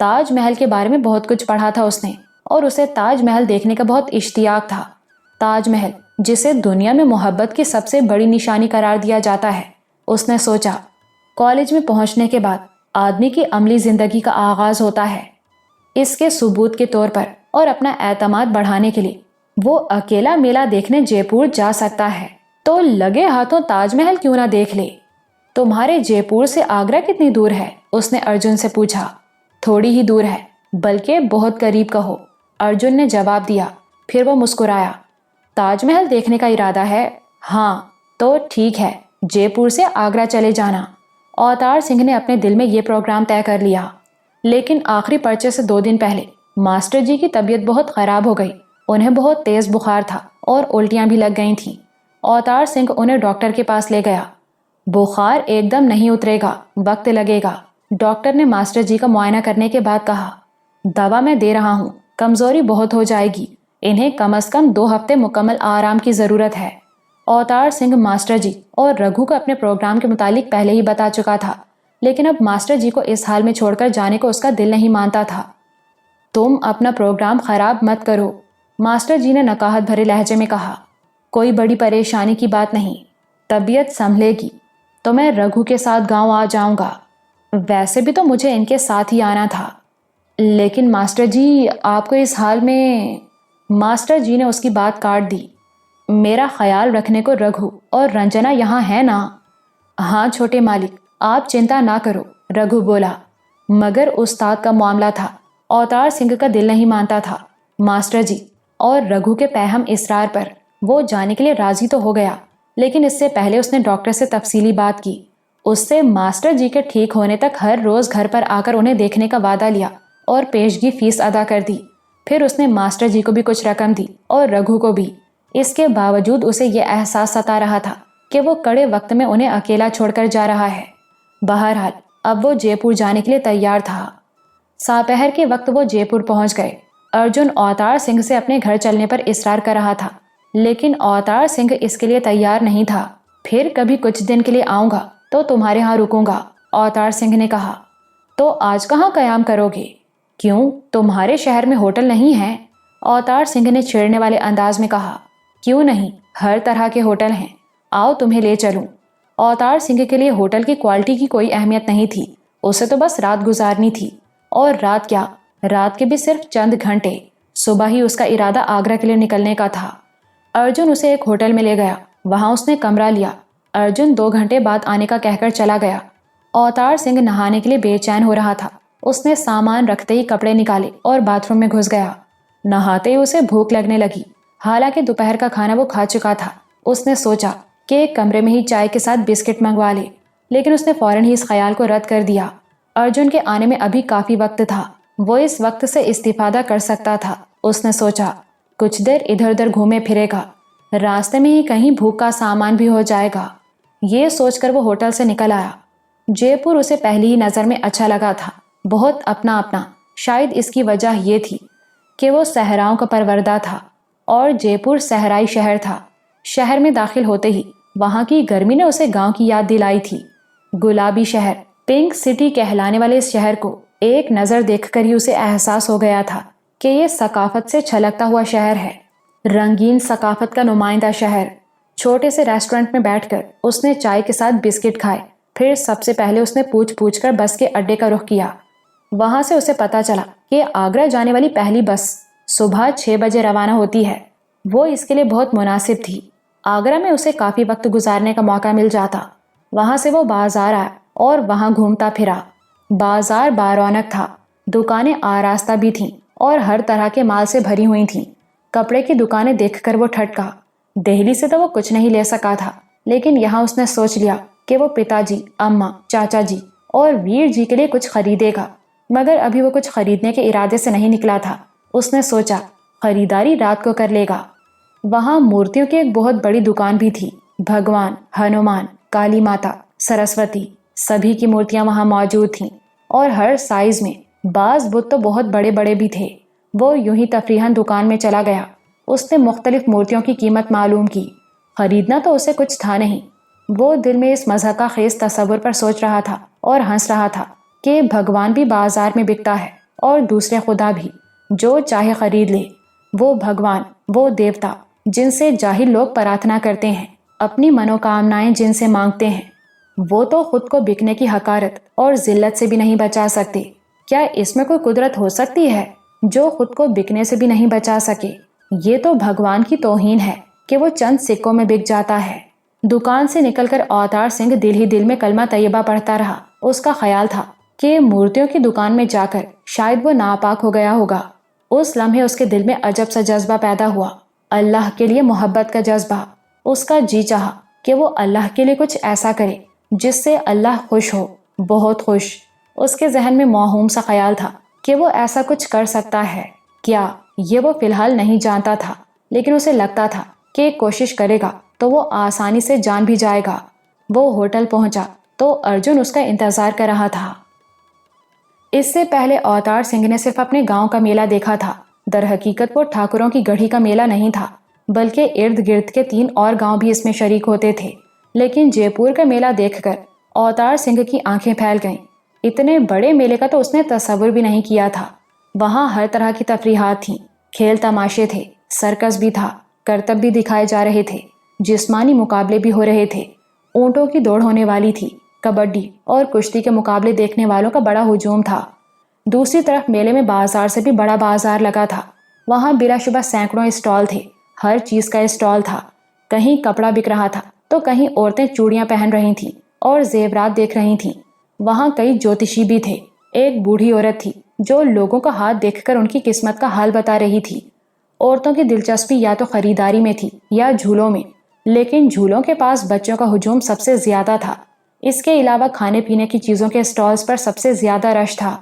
تاج محل کے بارے میں بہت کچھ پڑھا تھا اس نے، اور اسے تاج محل دیکھنے کا بہت اشتیاق تھا۔ تاج محل جسے دنیا میں محبت کی سب سے بڑی نشانی قرار دیا جاتا ہے، اس نے سوچا۔ کالج میں پہنچنے کے بعد آدمی کی عملی زندگی کا آغاز ہوتا ہے۔ اس کے ثبوت کے طور پر اور اپنا اعتماد بڑھانے کے لیے وہ اکیلا میلہ دیکھنے جے پور جا سکتا ہے، تو لگے ہاتھوں تاج محل کیوں نہ دیکھ لے۔ تمہارے جے پور سے آگرہ کتنی دور ہے؟ اس نے ارجن سے پوچھا۔ تھوڑی ہی دور ہے، بلکہ بہت قریب کہو، ارجن نے جواب دیا۔ پھر وہ مسکرایا۔ تاج محل دیکھنے کا ارادہ ہے؟ ہاں، تو ٹھیک ہے، جے پور سے آگرہ چلے جانا۔ اوتار سنگھ نے اپنے دل میں یہ پروگرام طے کر لیا، لیکن آخری پرچے سے 2 دن پہلے ماسٹر جی کی طبیعت بہت خراب ہو گئی۔ انہیں بہت تیز بخار تھا اور الٹیاں بھی لگ گئی تھیں۔ اوتار سنگھ انہیں ڈاکٹر کے پاس لے گیا۔ بخار ایک دم نہیں اترے گا، وقت لگے گا، ڈاکٹر نے ماسٹر جی کا معائنہ کرنے کے بعد کہا۔ دوا میں دے رہا ہوں، کمزوری بہت ہو جائے گی، انہیں کم از کم 2 ہفتے مکمل آرام کی ضرورت ہے۔ اوتار سنگھ ماسٹر جی اور رگھو کو اپنے پروگرام کے متعلق پہلے ہی بتا چکا تھا، لیکن اب ماسٹر جی کو اس حال میں چھوڑ کر جانے کو اس کا دل نہیں مانتا تھا۔ تم اپنا پروگرام خراب مت کرو، ماسٹر جی نے نکاہت بھرے لہجے میں کہا۔ کوئی بڑی پریشانی کی بات نہیں، طبیعت سنبھلے گی تو میں رگھو کے ساتھ گاؤں آ جاؤں گا۔ ویسے بھی تو مجھے ان کے ساتھ ہی آنا تھا، لیکن ماسٹر جی آپ کو اس حال میں… ماسٹر جی نے اس کی بات کاٹ دی۔ میرا خیال رکھنے کو رگھو اور رنجنا یہاں ہے نا؟ ہاں چھوٹے مالک، آپ چنتا نہ کرو، رگھو بولا۔ مگر استاد کا معاملہ تھا، اوتار سنگھ کا دل نہیں مانتا تھا۔ ماسٹر جی اور رگھو کے پیہم اصرار پر وہ جانے کے لیے راضی تو ہو گیا، لیکن اس سے پہلے اس نے ڈاکٹر سے تفصیلی بات کی۔ اس سے ماسٹر جی کے ٹھیک ہونے تک ہر روز گھر پر آ کر انہیں دیکھنے کا وعدہ لیا اور پیشگی فیس ادا کر دی۔ پھر اس نے ماسٹر جی کو بھی کچھ رقم دی اور رگھو کو بھی۔ اس کے باوجود اسے یہ احساس ستا رہا تھا کہ وہ کڑے وقت میں انہیں اکیلا چھوڑ کر جا رہا ہے۔ بہرحال اب وہ جے پور جانے کے لیے تیار تھا۔ ساپہر کے وقت وہ جے پور پہنچ گئے۔ ارجن اوتار سنگھ سے اپنے گھر چلنے پر اصرار کر رہا تھا، لیکن اوتار سنگھ اس کے لیے تیار نہیں تھا۔ پھر کبھی کچھ دن کے لیے آؤں گا تو تمہارے ہاں رکوں گا، اوتار سنگھ نے کہا۔ تو آج کہاں قیام کرو گے؟ کیوں، تمہارے شہر میں ہوٹل نہیں ہے؟ اوتار سنگھ نے چھیڑنے والے انداز میں کہا۔ کیوں نہیں، ہر طرح کے ہوٹل ہیں، آؤ تمہیں لے چلوں۔ اوتار سنگھ کے لیے ہوٹل کی کوالٹی کی کوئی اہمیت نہیں تھی، اسے تو بس رات گزارنی تھی، اور رات کیا، رات کے بھی صرف چند گھنٹے۔ صبح ہی اس کا ارادہ آگرہ کے لیے نکلنے کا تھا۔ ارجن اسے ایک ہوٹل میں لے گیا، وہاں اس نے کمرہ لیا۔ ارجن 2 گھنٹے بعد آنے کا کہہ کر چلا گیا۔ اوتار سنگھ نہانے کے لیے بے چین ہو رہا تھا۔ اس نے سامان رکھتے ہی کپڑے نکالے اور باتھ روم میں گھس گیا۔ نہاتے ہی اسے بھوک لگنے لگی، حالانکہ دوپہر کا کھانا وہ کھا چکا تھا۔ اس نے سوچا کہ ایک کمرے میں ہی چائے کے ساتھ بسکٹ منگوا لے، لیکن اس نے فوراً ہی اس خیال کو رد کر دیا۔ ارجن کے آنے میں ابھی کافی وقت تھا، وہ اس وقت سے استفادہ کر سکتا تھا۔ اس نے سوچا کچھ دیر ادھر ادھر گھومے پھرے گا، راستے میں ہی کہیں بھوک کا سامان بھی ہو جائے گا۔ یہ سوچ کر وہ ہوٹل سے نکل آیا۔ جے پور اسے پہلی ہی نظر میں اچھا لگا تھا، بہت اپنا اپنا۔ شاید اس کی وجہ یہ تھی کہ وہ صحراؤں کا پروردہ تھا اور جے پور صحرائی شہر تھا۔ شہر میں داخل ہوتے ہی وہاں کی گرمی نے اسے گاؤں کی یاد دلائی تھی۔ گلابی شہر، پنک سٹی کہلانے والے اس شہر کو ایک نظر دیکھ کر ہی اسے احساس ہو گیا تھا کہ یہ ثقافت سے چھلکتا ہوا شہر ہے، رنگین ثقافت کا نمائندہ شہر۔ چھوٹے سے ریسٹورنٹ میں بیٹھ کر اس نے چائے کے ساتھ بسکٹ کھائے، پھر سب سے پہلے اس نے پوچھ کر بس کے اڈے کا رخ کیا۔ وہاں سے اسے پتا چلا کہ آگرہ جانے والی پہلی بس صبح 6 بجے روانہ ہوتی ہے۔ وہ اس کے لیے بہت مناسب تھی، آگرہ میں اسے کافی وقت گزارنے کا موقع مل جاتا۔ وہاں سے وہ بازار آیا اور وہاں گھومتا پھرا۔ بازار بارونق تھا، دکانیں آراستہ بھی تھیں اور ہر طرح کے مال سے بھری ہوئی تھیں۔ کپڑے کی دکانیں دیکھ کر وہ ٹھٹکا۔ دہلی سے تو وہ کچھ نہیں لے سکا تھا، لیکن یہاں اس نے سوچ لیا کہ وہ پتا جی، اماں، چاچا جی اور ویر جی کے لیے کچھ خریدے گا، مگر ابھی وہ کچھ خریدنے کے ارادے سے نہیں نکلا تھا۔ اس نے سوچا خریداری رات کو کر لے گا۔ وہاں مورتیوں کی ایک بہت بڑی دکان بھی تھی، بھگوان، ہنومان، کالی ماتا، سرسوتی، سبھی کی مورتیاں وہاں موجود تھیں، اور ہر سائز میں۔ بعض بت تو بہت بڑے بڑے بھی تھے۔ وہ یوں ہی تفریحاً دکان میں چلا گیا۔ اس نے مختلف مورتیوں کی قیمت معلوم کی۔ خریدنا تو اسے کچھ تھا نہیں، وہ دل میں اس مزہ کا خیز تصور پر سوچ رہا تھا اور ہنس رہا تھا کہ بھگوان بھی بازار میں بکتا ہے اور دوسرے خدا بھی جو چاہے خرید لے، وہ بھگوان، وہ دیوتا جن سے جاہل لوگ پرارتھنا کرتے ہیں، اپنی منوکامنائیں جن سے مانگتے ہیں، وہ تو خود کو بکنے کی حقارت اور ذلت سے بھی نہیں بچا سکتے۔ کیا اس میں کوئی قدرت ہو سکتی ہے جو خود کو بکنے سے بھی نہیں بچا سکے؟ یہ تو بھگوان کی توہین ہے کہ وہ چند سکوں میں بک جاتا ہے۔ دکان سے نکل کر اوتار سنگھ دل ہی دل میں کلمہ طیبہ پڑھتا رہا۔ اس کا خیال تھا کہ مورتیوں کی دکان میں جا کر شاید وہ ناپاک ہو گیا ہوگا۔ اس لمحے اس کے دل میں عجب سا جذبہ پیدا ہوا، اللہ کے لیے محبت کا جذبہ۔ اس کا جی چاہا کہ وہ اللہ کے لیے کچھ ایسا کرے جس سے اللہ خوش ہو، بہت خوش۔ اس کے ذہن میں موہوم سا خیال تھا کہ وہ ایسا کچھ کر سکتا ہے۔ کیا یہ وہ فی الحال نہیں جانتا تھا، لیکن اسے لگتا تھا کہ کوشش کرے گا تو وہ آسانی سے جان بھی جائے گا۔ وہ ہوٹل پہنچا تو ارجن اس کا انتظار کر رہا تھا۔ اس سے پہلے اوتار سنگھ نے صرف اپنے گاؤں کا میلہ دیکھا تھا۔ در حقیقت وہ ٹھاکروں کی گڑھی کا میلہ نہیں تھا، بلکہ ارد گرد کے 3 اور گاؤں بھی اس میں شریک ہوتے تھے۔ لیکن جے پور کا میلہ دیکھ کر اوتار سنگھ کی آنکھیں پھیل گئیں۔ اتنے بڑے میلے کا تو اس نے تصور بھی نہیں کیا تھا۔ وہاں ہر طرح کی تفریحات تھیں، کھیل تماشے تھے، سرکس بھی تھا، کرتب بھی دکھائے جا رہے تھے، جسمانی مقابلے بھی ہو رہے تھے، اونٹوں کی دوڑ ہونے والی تھی، کبڈی اور کشتی کے مقابلے دیکھنے والوں کا بڑا ہجوم تھا۔ دوسری طرف میلے میں بازار سے بھی بڑا بازار لگا تھا۔ وہاں بلا شبہ سینکڑوں اسٹال تھے، ہر چیز کا اسٹال تھا۔ کہیں کپڑا بک رہا تھا تو کہیں عورتیں چوڑیاں پہن رہی تھیں اور زیورات دیکھ رہی تھیں۔ وہاں کئی جوتشی بھی تھے۔ ایک بوڑھی عورت تھی جو لوگوں کا ہاتھ دیکھ کر ان کی قسمت کا حال بتا رہی تھی۔ عورتوں کی دلچسپی یا تو خریداری میں تھی یا جھولوں میں، لیکن جھولوں کے پاس بچوں کا ہجوم سب سے زیادہ تھا۔ اس کے علاوہ کھانے پینے کی چیزوں کے اسٹالز پر سب سے زیادہ رش تھا۔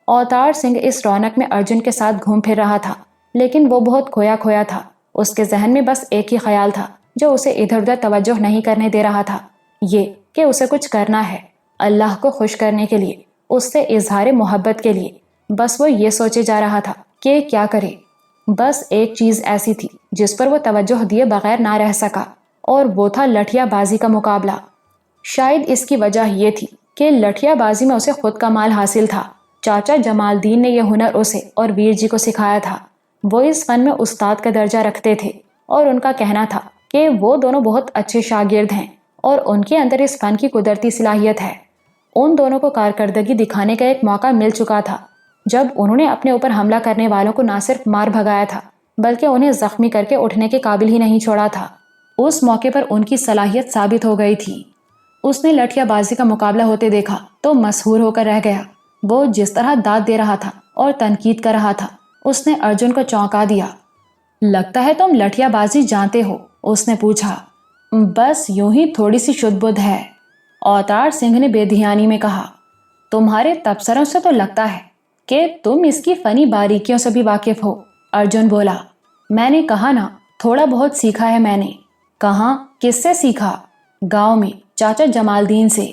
اوتار سنگھ اس رونق میں ارجن کے ساتھ گھوم پھر رہا تھا، لیکن وہ بہت کھویا کھویا تھا۔ اس کے ذہن میں بس ایک ہی خیال تھا جو اسے ادھر ادھر توجہ نہیں کرنے دے رہا تھا، یہ کہ اسے کچھ کرنا ہے اللہ کو خوش کرنے کے لیے، اس سے اظہار محبت کے لیے۔ بس وہ یہ سوچے جا رہا تھا کہ کیا کرے۔ بس ایک چیز ایسی تھی جس پر وہ توجہ دیے بغیر نہ رہ سکا، اور وہ تھا لٹھیا بازی کا مقابلہ۔ شاید اس کی وجہ یہ تھی کہ لٹھیا بازی میں اسے خود کا مال حاصل تھا۔ چاچا جمال الدین نے یہ ہنر اسے اور ویر جی کو سکھایا تھا۔ وہ اس فن میں استاد کا درجہ رکھتے تھے، اور ان کا کہنا تھا کہ وہ دونوں بہت اچھے شاگرد ہیں اور ان کے اندر اس فن کی قدرتی صلاحیت ہے۔ ان دونوں کو کارکردگی دکھانے کا ایک موقع مل چکا تھا جب انہوں نے اپنے اوپر حملہ کرنے والوں کو نہ صرف مار بھگایا تھا بلکہ انہیں زخمی کر کے اٹھنے کے قابل ہی نہیں چھوڑا تھا۔ اس موقع پر ان کی صلاحیت ثابت ہو گئی تھی۔ اس نے لٹھیا بازی کا مقابلہ ہوتے دیکھا تو مسحور ہو کر رہ گیا۔ وہ جس طرح داد دے رہا تھا اور تنقید کر رہا تھا، اس نے ارجن کو چونکا دیا۔ لگتا ہے تم لٹھیا بازی جانتے ہو؟ اس نے پوچھا۔ بس یوں ہی تھوڑی سی شدھ بدھ ہے، اوتار سنگھ نے بے دھیانی میں کہا۔ تمہارے تبصروں سے تو لگتا ہے کہ تم اس کی فنی باریکیوں سے بھی واقف ہو، ارجن بولا۔ میں نے کہا نا، تھوڑا بہت سیکھا ہے میں نے۔ کہاں، کس سے سیکھا؟ گاؤں میں چاچا جمال الدین سے۔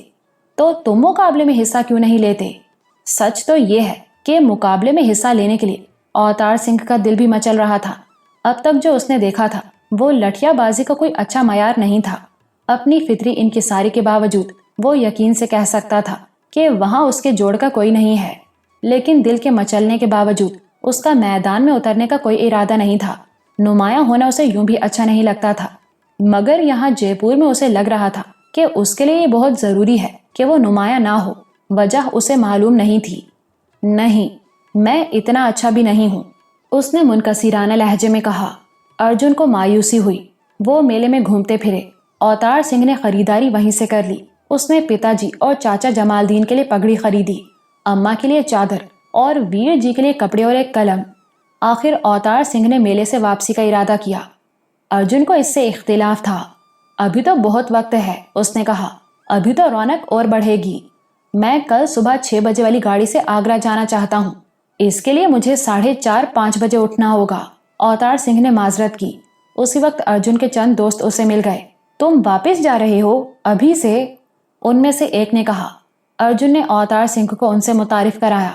تو تم مقابلے میں حصہ کیوں نہیں لیتے؟ سچ تو یہ ہے کہ مقابلے میں حصہ لینے کے لیے اوتار سنگھ کا دل بھی مچل رہا تھا۔ اب تک جو اس نے دیکھا تھا وہ لٹھیا بازی کا کوئی اچھا معیار نہیں تھا۔ اپنی فطری انکساری کے باوجود وہ یقین سے کہہ سکتا تھا کہ وہاں اس کے جوڑ کا کوئی نہیں ہے، لیکن دل کے مچلنے کے باوجود اس کا میدان میں اترنے کا کوئی ارادہ نہیں تھا۔ نمایاں ہونا اسے یوں بھی اچھا نہیں لگتا تھا، مگر یہاں جے پور میں اسے لگ رہا تھا کہ اس کے لیے یہ بہت ضروری ہے کہ وہ نمایاں نہ ہو۔ وجہ اسے معلوم نہیں تھی۔ نہیں، میں اتنا اچھا بھی نہیں ہوں، اس نے منکسرانہ لہجے میں کہا۔ ارجن کو مایوسی ہوئی۔ وہ میلے میں گھومتے پھرے۔ اوتار سنگھ نے خریداری وہیں سے کر لی۔ اس نے پتا جی اور چاچا جمال الدین کے لیے پگڑی خریدی، اماں کے لیے چادر اور ویر جی کے لیے کپڑے اور ایک قلم۔ آخر اوتار سنگھ نے میلے سے واپسی کا ارادہ کیا۔ ارجن کو اس سے اختلاف تھا۔ ابھی تو بہت وقت ہے، اس نے کہا، ابھی تو رونق اور بڑھے گی۔ میں کل صبح 6 بجے والی گاڑی سے آگرہ جانا چاہتا ہوں، اس کے لیے مجھے 4:30-5 بجے اٹھنا ہوگا۔ اوتار سنگھ نے معذرت کی۔ اسی وقت ارجن کے چند دوست اسے مل گئے۔ تم واپس جا رہے ہو ابھی سے؟ ان میں سے ایک نے کہا۔ ارجن نے اوتار سنگھ کو ان سے متعارف کرایا۔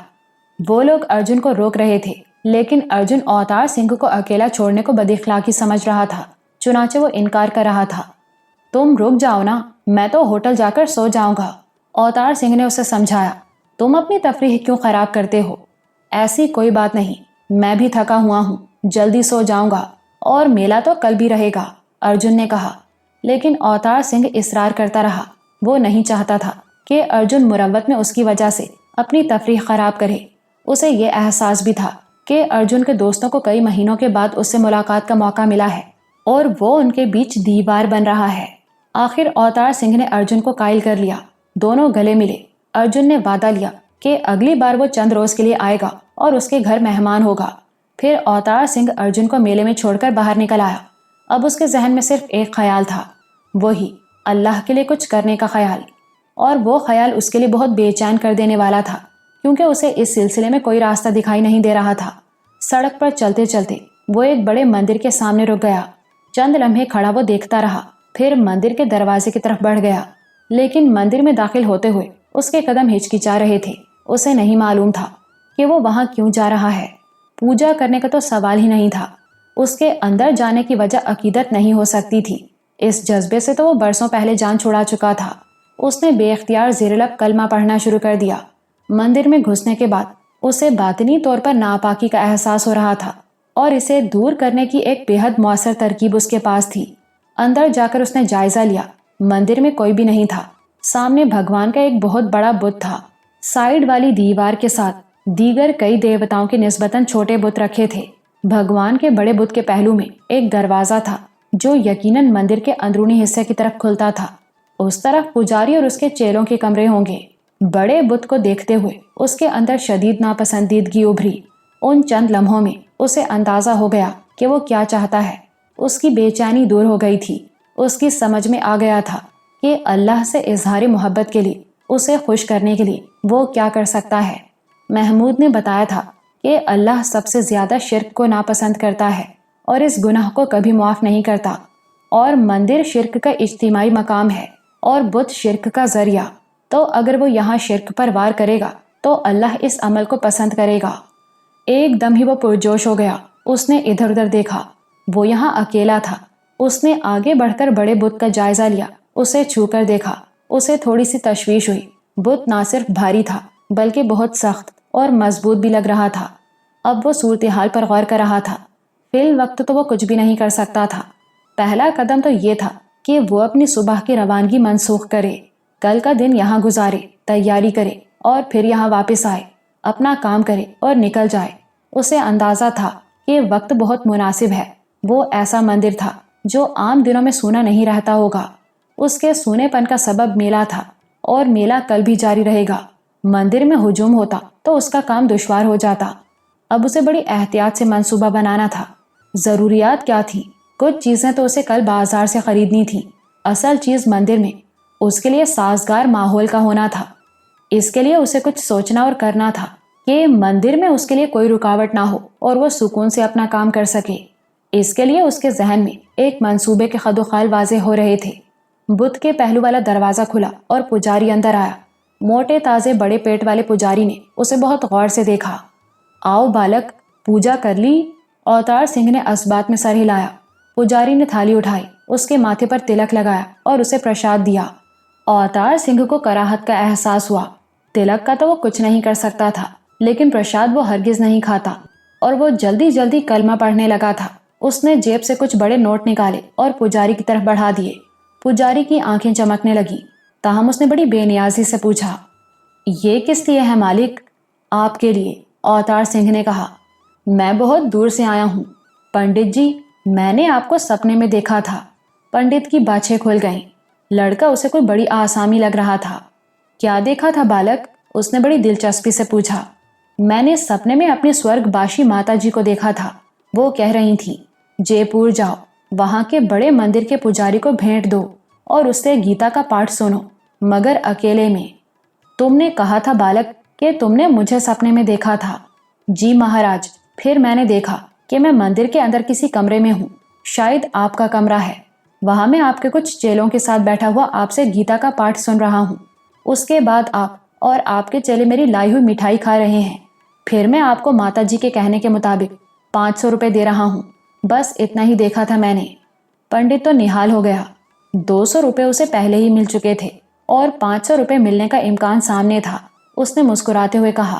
وہ لوگ ارجن کو روک رہے تھے، لیکن ارجن اوتار سنگھ کو اکیلا چھوڑنے کو بد اخلاقی سمجھ رہا تھا، چنانچہ وہ انکار کر رہا تھا۔ تم رک جاؤ نا، میں تو ہوٹل جا کر سو جاؤں گا، اوتار سنگھ نے اسے سمجھایا۔ تم اپنی تفریح کیوں خراب کرتے ہو؟ ایسی کوئی بات نہیں، میں بھی تھکا ہوا ہوں، جلدی سو جاؤں گا، اور میلہ تو کل بھی رہے گا، ارجن نے کہا۔ لیکن اوتار سنگھ اصرار کرتا رہا۔ وہ نہیں چاہتا تھا کہ ارجن مروت میں اس کی وجہ سے اپنی تفریح خراب کرے۔ اسے یہ احساس بھی تھا کہ ارجن کے دوستوں کو کئی مہینوں کے بعد اس سے ملاقات کا موقع ملا ہے اور وہ ان کے بیچ دیوار بن رہا ہے۔ آخر اوتار سنگھ نے ارجن کو قائل کر لیا۔ دونوں گلے ملے۔ ارجن نے وعدہ لیا کہ اگلی بار وہ چند روز کے لیے آئے گا اور اس کے گھر مہمان ہوگا۔ پھر اوتار سنگھ ارجن کو میلے میں چھوڑ کر باہر نکل آیا۔ اب اس کے ذہن میں صرف ایک خیال تھا، وہی اللہ کے لیے کچھ کرنے کا خیال۔ اور وہ خیال اس کے لیے بہت بے چین کر دینے والا تھا، کیونکہ اسے اس سلسلے میں کوئی راستہ دکھائی نہیں دے رہا تھا۔ سڑک پر چلتے چلتے وہ ایک بڑے مندر کے سامنے رک گیا۔ چند لمحے کھڑا وہ دیکھتا رہا، پھر مندر کے دروازے کی طرف بڑھ گیا۔ لیکن مندر میں داخل ہوتے ہوئے اس کے قدم ہچکچا رہے تھے۔ اسے نہیں معلوم تھا کہ وہ وہاں کیوں جا رہا ہے۔ پوجا کرنے کا تو سوال ہی نہیں تھا۔ اس کے اندر جانے کی وجہ عقیدت نہیں ہو سکتی تھی۔ اس جذبے سے تو وہ برسوں پہلے جان چھڑا چکا تھا۔ اس نے بے اختیار زیر لب کلمہ پڑھنا شروع کر دیا۔ مندر میں گھسنے کے بعد اسے باطنی طور پر ناپاکی کا احساس ہو رہا تھا، اور اسے دور کرنے کی ایک بے حد مؤثر ترکیب اس کے پاس تھی۔ اندر جا کر اس نے جائزہ لیا۔ مندر میں کوئی بھی نہیں تھا۔ سامنے بھگوان کا ایک بہت بڑا بت تھا۔ سائیڈ والی دیوار کے ساتھ دیگر کئی دیوتاؤں کے نسبتاً چھوٹے بت رکھے تھے۔ بھگوان کے بڑے بت کے پہلو میں ایک دروازہ تھا جو یقیناً مندر کے اندرونی حصے کی طرف کھلتا تھا۔ اس طرف پجاری اور اس کے چیلوں کے کمرے ہوں گے۔ بڑے بت کو دیکھتے ہوئے اس کے اندر شدید ناپسندیدگی ابھری۔ ان چند لمحوں میں اسے اندازہ ہو گیا کہ وہ کیا چاہتا ہے۔ اس کی بے چینی دور ہو گئی تھی۔ اس کی سمجھ میں آ گیا تھا کہ اللہ سے اظہار محبت کے لیے، اسے خوش کرنے کے لیے وہ کیا کر سکتا ہے۔ محمود نے بتایا تھا کہ اللہ سب سے زیادہ شرک کو ناپسند کرتا ہے اور اس گناہ کو کبھی معاف نہیں کرتا، اور مندر شرک کا اجتماعی مقام ہے اور بت شرک کا ذریعہ۔ تو اگر وہ یہاں شرک پر وار کرے گا تو اللہ اس عمل کو پسند کرے گا۔ ایک دم ہی وہ پرجوش ہو گیا۔ اس نے ادھر ادھر دیکھا۔ وہ یہاں اکیلا تھا۔ اس نے آگے بڑھ کر بڑے بت کا جائزہ لیا۔ اسے چھو کر دیکھا۔ اسے تھوڑی سی تشویش ہوئی۔ بت نہ صرف بھاری تھا بلکہ بہت سخت اور مضبوط بھی لگ رہا تھا۔ اب وہ صورتحال پر غور کر رہا تھا۔ فی الوقت تو وہ کچھ بھی نہیں کر سکتا تھا۔ پہلا قدم تو یہ تھا کہ وہ اپنی صبح کی روانگی منسوخ کرے، کل کا دن یہاں گزارے، تیاری کرے اور پھر یہاں واپس آئے، اپنا کام کرے اور نکل جائے۔ اسے اندازہ تھا کہ وقت بہت مناسب ہے۔ وہ ایسا مندر تھا جو عام دنوں میں سونا نہیں رہتا ہوگا۔ اس کے سونے پن کا سبب میلہ تھا، اور میلہ کل بھی جاری رہے گا۔ مندر میں ہجوم ہوتا تو اس کا کام دشوار ہو جاتا۔ اب اسے بڑی احتیاط سے منصوبہ بنانا تھا۔ ضروریات کیا تھی؟ کچھ چیزیں تو اسے کل بازار سے خریدنی تھی۔ اصل چیز مندر میں اس کے لیے سازگار ماحول کا ہونا تھا۔ اس کے لیے اسے کچھ سوچنا اور کرنا تھا کہ مندر میں اس کے لیے کوئی رکاوٹ نہ ہو اور وہ سکون سے اپنا کام کر سکے۔ اس کے لیے اس کے ذہن میں ایک منصوبے کے خد و خال واضح ہو رہے تھے۔ بت کے پہلو والا دروازہ کھلا اور پجاری اندر آیا۔ موٹے تازے بڑے پیٹ والے پجاری نے اسے بہت غور سے دیکھا۔ آؤ بالک، پوجا کر لی؟ اوتار سنگھ نے اسبات میں سر ہلایا۔ پجاری نے تھالی اٹھائی، اس کے ماتھے پر تلک لگایا اور اسے پرشاد دیا۔ اوتار سنگھ کو کراہت کا احساس ہوا۔ تلک کا تو وہ کچھ نہیں کر سکتا تھا، لیکن پرشاد وہ ہرگز نہیں کھاتا، اور وہ جلدی جلدی کلمہ پڑھنے لگا تھا۔ اس نے جیب سے کچھ بڑے نوٹ نکالے اور پجاری کی طرف بڑھا دیے۔ پجاری کی آنکھیں چمکنے لگی، تاہم اس نے بڑی بے نیازی سے پوچھا، یہ کس لیے ہے مالک؟ آپ کے لیے، اوتار سنگھ نے کہا۔ میں بہت دور سے آیا ہوں پنڈت جی، میں نے آپ کو سپنے میں دیکھا تھا۔ پنڈت کی باچھیں کھل گئیں۔ لڑکا اسے کوئی بڑی آسامی لگ رہا تھا۔ کیا دیکھا تھا بالک؟ اس نے بڑی دلچسپی سے پوچھا۔ میں نے سپنے میں اپنی سورگ باشی ماتا جی کو دیکھا تھا۔ وہ کہہ رہی تھی، جے پور جاؤ، وہاں کے بڑے مندر کے پجاری کو بھیٹ دو اور اس سے گیتا کا پاٹھ سنو، مگر اکیلے میں۔ تم نے کہا تھا بالک کہ تم نے مجھے سپنے میں دیکھا تھا۔ جی مہاراج، پھر میں نے دیکھا کہ میں مندر کے اندر کسی کمرے میں ہوں، شاید آپ کا کمرہ ہے۔ وہاں میں آپ کے کچھ چیلوں کے ساتھ بیٹھا ہوا آپ سے گیتا کا پاٹھ سن رہا ہوں۔ اس کے بعد آپ اور آپ کے چیلے میری لائی ہوئی مٹھائی کھا رہے ہیں۔ پھر میں آپ کو ماتا جی کے کہنے کے مطابق 500 روپے دے رہا ہوں۔ بس اتنا ہی دیکھا تھا میں نے۔ پنڈت تو نہال ہو گیا۔ 200 روپے اسے پہلے ہی مل چکے تھے اور 500 روپے ملنے کا امکان سامنے تھا۔ اس نے مسکراتے ہوئے کہا،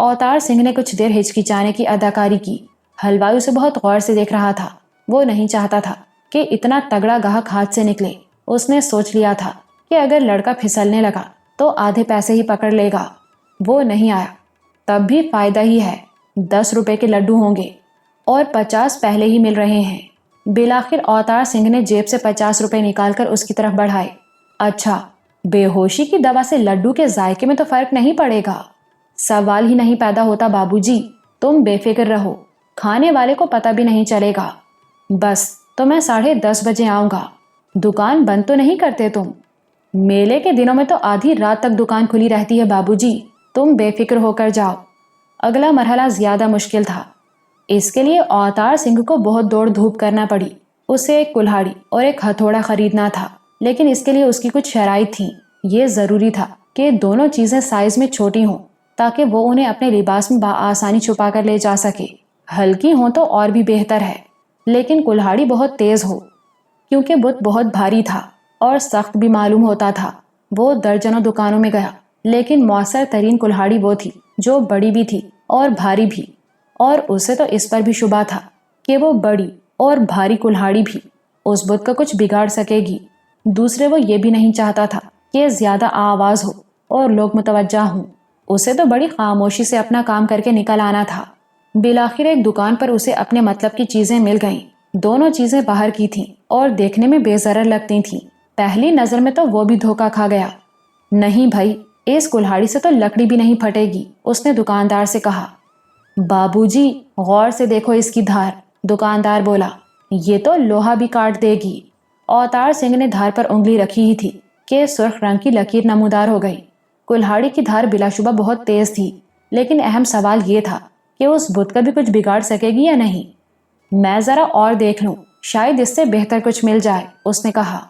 اوتار سنگھ نے کچھ دیر ہچکچانے کی اداکاری کی۔ حلوائی اسے بہت غور سے دیکھ رہا تھا۔ وہ نہیں چاہتا تھا کہ اتنا تگڑا گاہک ہاتھ سے نکلے۔ اس نے سوچ لیا تھا کہ اگر لڑکا پھسلنے لگا تو آدھے پیسے ہی پکڑ لے گا۔ وہ نہیں آیا تب بھی فائدہ ہی ہے، 10 روپے کے لڈو ہوں گے اور 50 پہلے ہی مل رہے ہیں۔ بالآخر اوتار سنگھ نے جیب سے 50 روپے نکال کر اس کی طرف بڑھائے۔ اچھا، بے ہوشی کی دوا سے لڈو کے ذائقے میں تو فرق نہیں پڑے گا؟ سوال ہی نہیں پیدا ہوتا بابو جی، تم بے فکر رہو، کھانے والے کو پتہ بھی نہیں چلے گا۔ بس تو میں 10:30 بجے آؤں گا۔ دکان بند تو نہیں کرتے تم؟ میلے کے دنوں میں تو آدھی رات تک دکان کھلی رہتی ہے بابو جی، تم بے فکر ہو کر جاؤ۔ اگلا مرحلہ زیادہ مشکل تھا۔ اس کے لیے اوتار سنگھ کو بہت دوڑ دھوپ کرنا پڑی۔ اسے ایک کلہاڑی اور ایک ہتھوڑا خریدنا تھا، لیکن اس کے لیے اس کی کچھ شرائط تھیں۔ یہ ضروری تھا کہ دونوں چیزیں سائز میں چھوٹی ہوں تاکہ وہ انہیں اپنے لباس میں بآسانی چھپا کر لے جا سکے۔ ہلکی ہوں تو اور بھی بہتر ہے، لیکن کلہاڑی بہت تیز ہو، کیونکہ بت بہت بھاری تھا اور سخت بھی معلوم ہوتا تھا۔ وہ درجنوں دکانوں میں گیا، لیکن مؤثر ترین کلہاڑی وہ تھی جو بڑی بھی تھی اور بھاری بھی، اور اسے تو اس پر بھی شبہ تھا کہ وہ بڑی اور بھاری کلہاڑی بھی اس بت کا کچھ بگاڑ سکے گی۔ دوسرے، وہ یہ بھی نہیں چاہتا تھا کہ زیادہ آواز ہو اور لوگ متوجہ ہوں۔ اسے تو بڑی خاموشی سے اپنا کام کر کے نکل آنا تھا۔ بالآخر ایک دکان پر اسے اپنے مطلب کی چیزیں مل گئیں۔ دونوں چیزیں باہر کی تھیں اور دیکھنے میں بے ضرر لگتی تھیں۔ پہلی نظر میں تو وہ بھی دھوکا کھا گیا۔ نہیں بھائی، اس کلہاڑی سے تو لکڑی بھی نہیں پھٹے گی، اس نے دکاندار سے کہا۔ بابو جی غور سے دیکھو اس کی دھار، دکاندار بولا، یہ تو لوہا بھی کاٹ دے گی۔ اوتار سنگھ نے دھار پر انگلی رکھی ہی تھی کہ سرخ رنگ کی لکیر نمودار ہو گئی۔ کلہاڑی کی دھار بلا شبہ بہت تیز تھی، لیکن اہم سوال یہ تھا کہ اس بت کا بھی کچھ بگاڑ سکے گی یا نہیں۔ میں ذرا اور دیکھ لوں، شاید اس سے بہتر کچھ مل جائے، اس نے کہا۔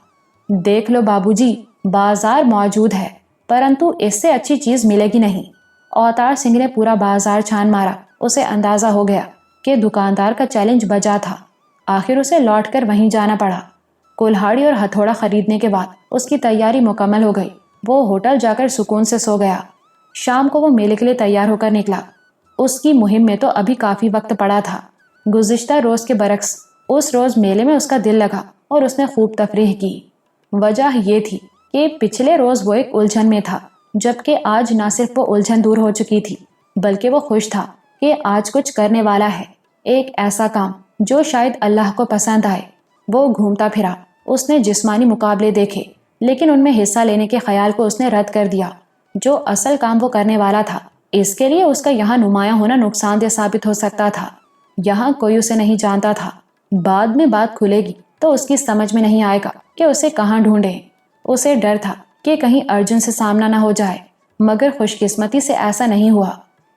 دیکھ لو بابو جی، بازار موجود ہے، پرنتو اس سے اچھی چیز ملے گی نہیں۔ اوتار سنگھ نے پورا بازار چھان مارا۔ اسے اندازہ ہو گیا کہ دکاندار کا چیلنج بجا تھا۔ آخر اسے لوٹ کر وہیں جانا پڑا۔ کلہاڑی اور ہتھوڑا خریدنے کے بعد اس کی تیاری مکمل ہو گئی۔ وہ ہوٹل جا کر سکون سے سو گیا۔ شام کو وہ میلے کے لیے تیار ہو کر نکلا۔ اس کی مہم میں تو ابھی کافی وقت پڑا تھا۔ گزشتہ روز کے برعکس اس روز میلے میں اس کا دل لگا اور اس نے خوب تفریح کی۔ وجہ یہ تھی کہ پچھلے روز وہ ایک الجھن میں تھا، جبکہ آج نہ صرف وہ الجھن دور ہو چکی تھی بلکہ وہ خوش تھا کہ آج کچھ کرنے والا ہے، ایک ایسا کام جو شاید اللہ کو پسند آئے۔ وہ گھومتا پھرا۔ اس نے جسمانی مقابلے دیکھے، لیکن ان میں حصہ لینے کے خیال کو اس نے رد کر دیا۔ جو اصل کام وہ کرنے والا تھا، اس کے لیے اس کا یہاں نمایاں ہونا نقصان دہ ثابت ہو سکتا تھا۔ یہاں کوئی اسے نہیں جانتا تھا۔ بعد میں بات کھلے گی تو اس کی سمجھ میں نہیں آئے گا کہ اسے کہاں ڈھونڈے۔ اسے ڈر تھا کہ کہیں ارجن سے سامنا نہ ہو جائے، مگر خوش قسمتی سے ایسا نہیں ہوا۔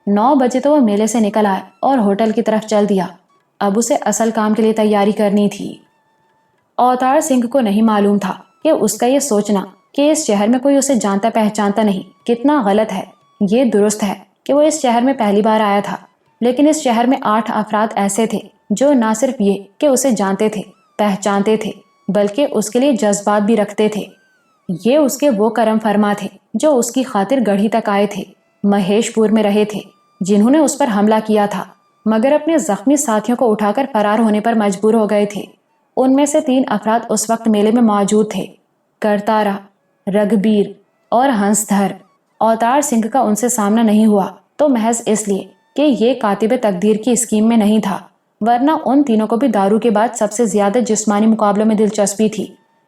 9 بجے تو وہ میلے سے نکل آیا اور ہوٹل کی طرف چل دیا۔ اب اسے اصل کام کے لیے تیاری کرنی تھی۔ اوتار سنگھ کو نہیں معلوم تھا کہ اس کا یہ سوچنا کہ اس شہر میں کوئی اسے جانتا پہچانتا نہیں کتنا غلط ہے۔ یہ درست ہے کہ وہ اس شہر میں پہلی بار آیا تھا، لیکن اس شہر میں 8 افراد ایسے تھے جو نہ صرف یہ کہ اسے جانتے تھے، پہچانتے تھے، بلکہ اس کے لیے جذبات بھی رکھتے تھے۔ یہ اس کے وہ کرم فرما تھے جو اس کی خاطر گڑھی تک آئے تھے، مہیش پور میں رہے تھے، جنہوں نے اس پر حملہ کیا تھا مگر اپنے زخمی ساتھیوں کو اٹھا کر فرار ہونے پر مجبور ہو گئے تھے۔ ان میں سے 3 افراد اس وقت میلے میں موجود تھے، کرتارا، رگبیر اور ہنس دھر۔ اوتار سنگھ کا ان سے سامنا نہیں ہوا تو محض اس لیے کہ یہ کاتب تقدیر کی اسکیم میں نہیں تھا، ورنہ ان تینوں کو بھی دارو کے بعد سب سے زیادہ جسمانی مقابلوں میں دلچسپی تھی۔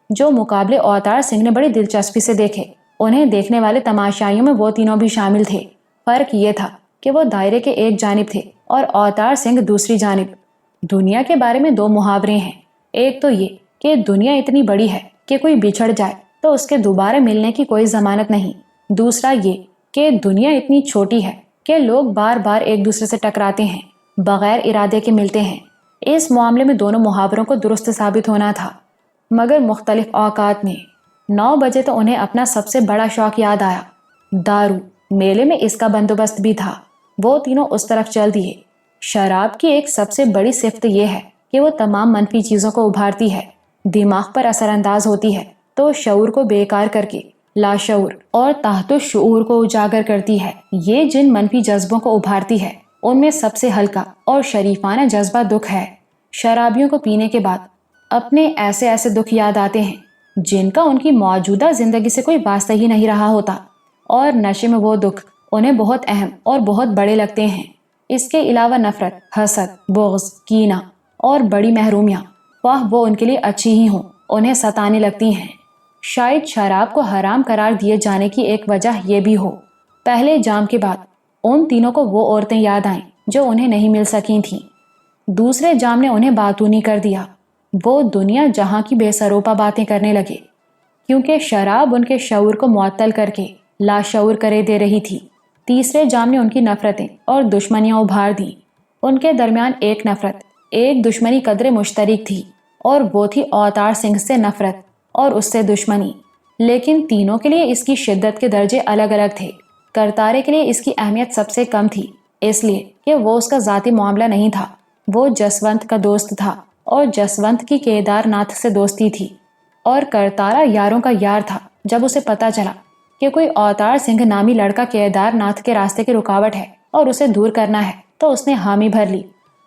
جو مقابلے اوتار سنگھ نے بڑی دلچسپی سے دیکھے، انہیں دیکھنے والے تماشائیوں میں وہ تینوں بھی شامل تھے۔ فرق یہ تھا کہ وہ دائرے کے ایک جانب تھے اور اوتار سنگھ دوسری جانب۔ دنیا کے بارے میں 2 محاورے ہیں۔ ایک تو یہ کہ دنیا اتنی بڑی ہے کہ کوئی بچھڑ جائے تو اس کے دوبارہ ملنے کی کوئی ضمانت نہیں۔ دوسرا یہ کہ دنیا اتنی چھوٹی ہے کہ لوگ بار بار ایک دوسرے سے ٹکراتے ہیں، بغیر ارادے کے ملتے ہیں۔ اس معاملے میں دونوں محاوروں کو درست ثابت ہونا تھا، مگر مختلف اوقات میں۔ 9 بجے تو انہیں اپنا سب سے بڑا شوق یاد آیا، دارو۔ میلے میں اس کا بندوبست بھی تھا۔ وہ تینوں اس طرف چل دیے۔ شراب کی ایک سب سے بڑی صفت یہ ہے کہ وہ تمام منفی چیزوں کو ابھارتی ہے، دماغ پر اثر انداز ہوتی ہے تو شعور کو بیکار کر کے لاشعور اور تحت الشعور کو اجاگر کرتی ہے۔ یہ جن منفی جذبوں کو ابھارتی ہے ان میں سب سے ہلکا اور شریفانہ جذبہ دکھ ہے۔ شرابیوں کو پینے کے بعد اپنے ایسے ایسے دکھ یاد آتے ہیں جن کا ان کی موجودہ زندگی سے کوئی واسطہ ہی نہیں رہا ہوتا، اور نشے میں وہ دکھ انہیں بہت اہم اور بہت بڑے لگتے ہیں۔ اس کے علاوہ نفرت، حسد، بغض، کینہ اور بڑی محرومیاں، خواہ وہ ان کے لیے اچھی ہی ہوں، انہیں ستانے لگتی ہیں۔ شاید شراب کو حرام قرار دیے جانے کی ایک وجہ یہ بھی ہو، پہلے جام کے بعد ان تینوں کو وہ عورتیں یاد آئیں جو انہیں نہیں مل سکی تھیں۔ دوسرے جام نے انہیں باتونی کر دیا۔ وہ دنیا جہاں کی بے سروپا باتیں کرنے لگے، کیونکہ شراب ان کے شعور کو معطل کر کے لاشعور کرے دے رہی تھی۔ تیسرے جام نے ان کی نفرتیں اور دشمنیاں ابھار دیں۔ ان کے درمیان ایک نفرت، ایک دشمنی قدرے مشترک تھی، اور وہ تھی اوتار سنگھ سے نفرت اور اس سے دشمنی۔ لیکن تینوں کے لیے اس کی شدت کے درجے الگ الگ تھے۔ کرتارے کے لیے اس کی اہمیت سب سے کم تھی، اس لیے کہ وہ اس کا ذاتی معاملہ نہیں تھا، وہ جسونت کا دوست تھا، اور جسونت کی کیدار ناتھ سے دوستی تھی۔ اور کرتارا یاروں کا یار تھا۔ جب اسے پتا چلا کہ کوئی اوتار سنگھ نامی لڑکا کیدار ناتھ کے راستے کی رکاوٹ ہے اور اسے دور کرنا ہے، تو اس نے حامی بھر لی،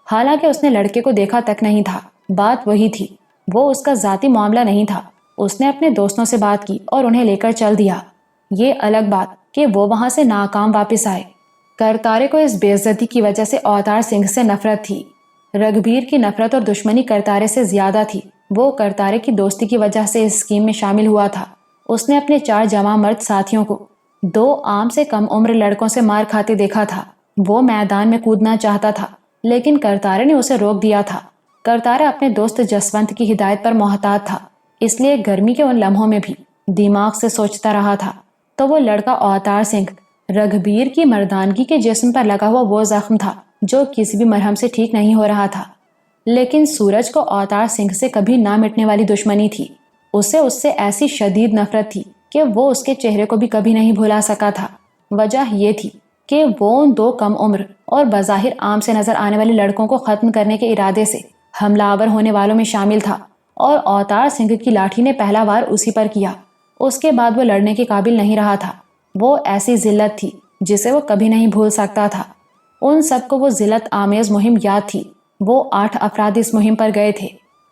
حالانکہ اس نے لڑکے کو دیکھا تک نہیں تھا۔ بات وہی تھی، وہ اس کا ذاتی معاملہ نہیں تھا۔ اس نے اپنے دوستوں سے بات کی اور انہیں لے کر چل دیا۔ یہ الگ بات کہ وہ وہاں سے ناکام واپس آئے۔ کرتارے کو اس بے عزتی کی وجہ سے اوتار سنگھ سے نفرت تھی۔ رگھبیر کی نفرت اور دشمنی کرتارے سے زیادہ تھی۔ وہ کرتارے کی دوستی کی وجہ سے اس اسکیم میں شامل ہوا تھا۔ اس نے اپنے 4 جوان مرد ساتھیوں کو 2 عام سے کم عمر لڑکوں سے مار کھاتے دیکھا تھا۔ وہ میدان میں کودنا چاہتا تھا، لیکن کرتارے نے اسے روک دیا تھا۔ کرتارا اپنے دوست جسونت کی ہدایت پر محتاط تھا، اس لیے گرمی کے ان لمحوں میں بھی دماغ سے سوچتا رہا تھا۔ تو وہ لڑکا اوتار سنگھ رگھبیر کی مردانگی کے جسم پر لگا ہوا وہ زخم تھا جو کسی بھی مرہم سے ٹھیک نہیں ہو رہا تھا۔ لیکن سورج کو اوتار سنگھ سے کبھی نہ مٹنے والی دشمنی تھی۔ اسے اس سے ایسی شدید نفرت تھی کہ وہ اس کے چہرے کو بھی کبھی نہیں بھلا سکا تھا۔ وجہ یہ تھی کہ وہ ان 2 کم عمر اور بظاہر عام سے نظر آنے والے لڑکوں کو ختم کرنے کے ارادے سے حملہ آور ہونے والوں میں شامل تھا، اور اوتار سنگھ کی لاٹھی نے پہلا وار اسی پر کیا۔ اس کے بعد وہ لڑنے کے قابل نہیں رہا تھا۔ وہ ایسی ذلت تھی جسے وہ کبھی نہیں بھول سکتا تھا۔ ان سب کو وہ ذلت آمیز مہم یاد تھی۔ وہ 8 افراد اس مہم پر گئے تھے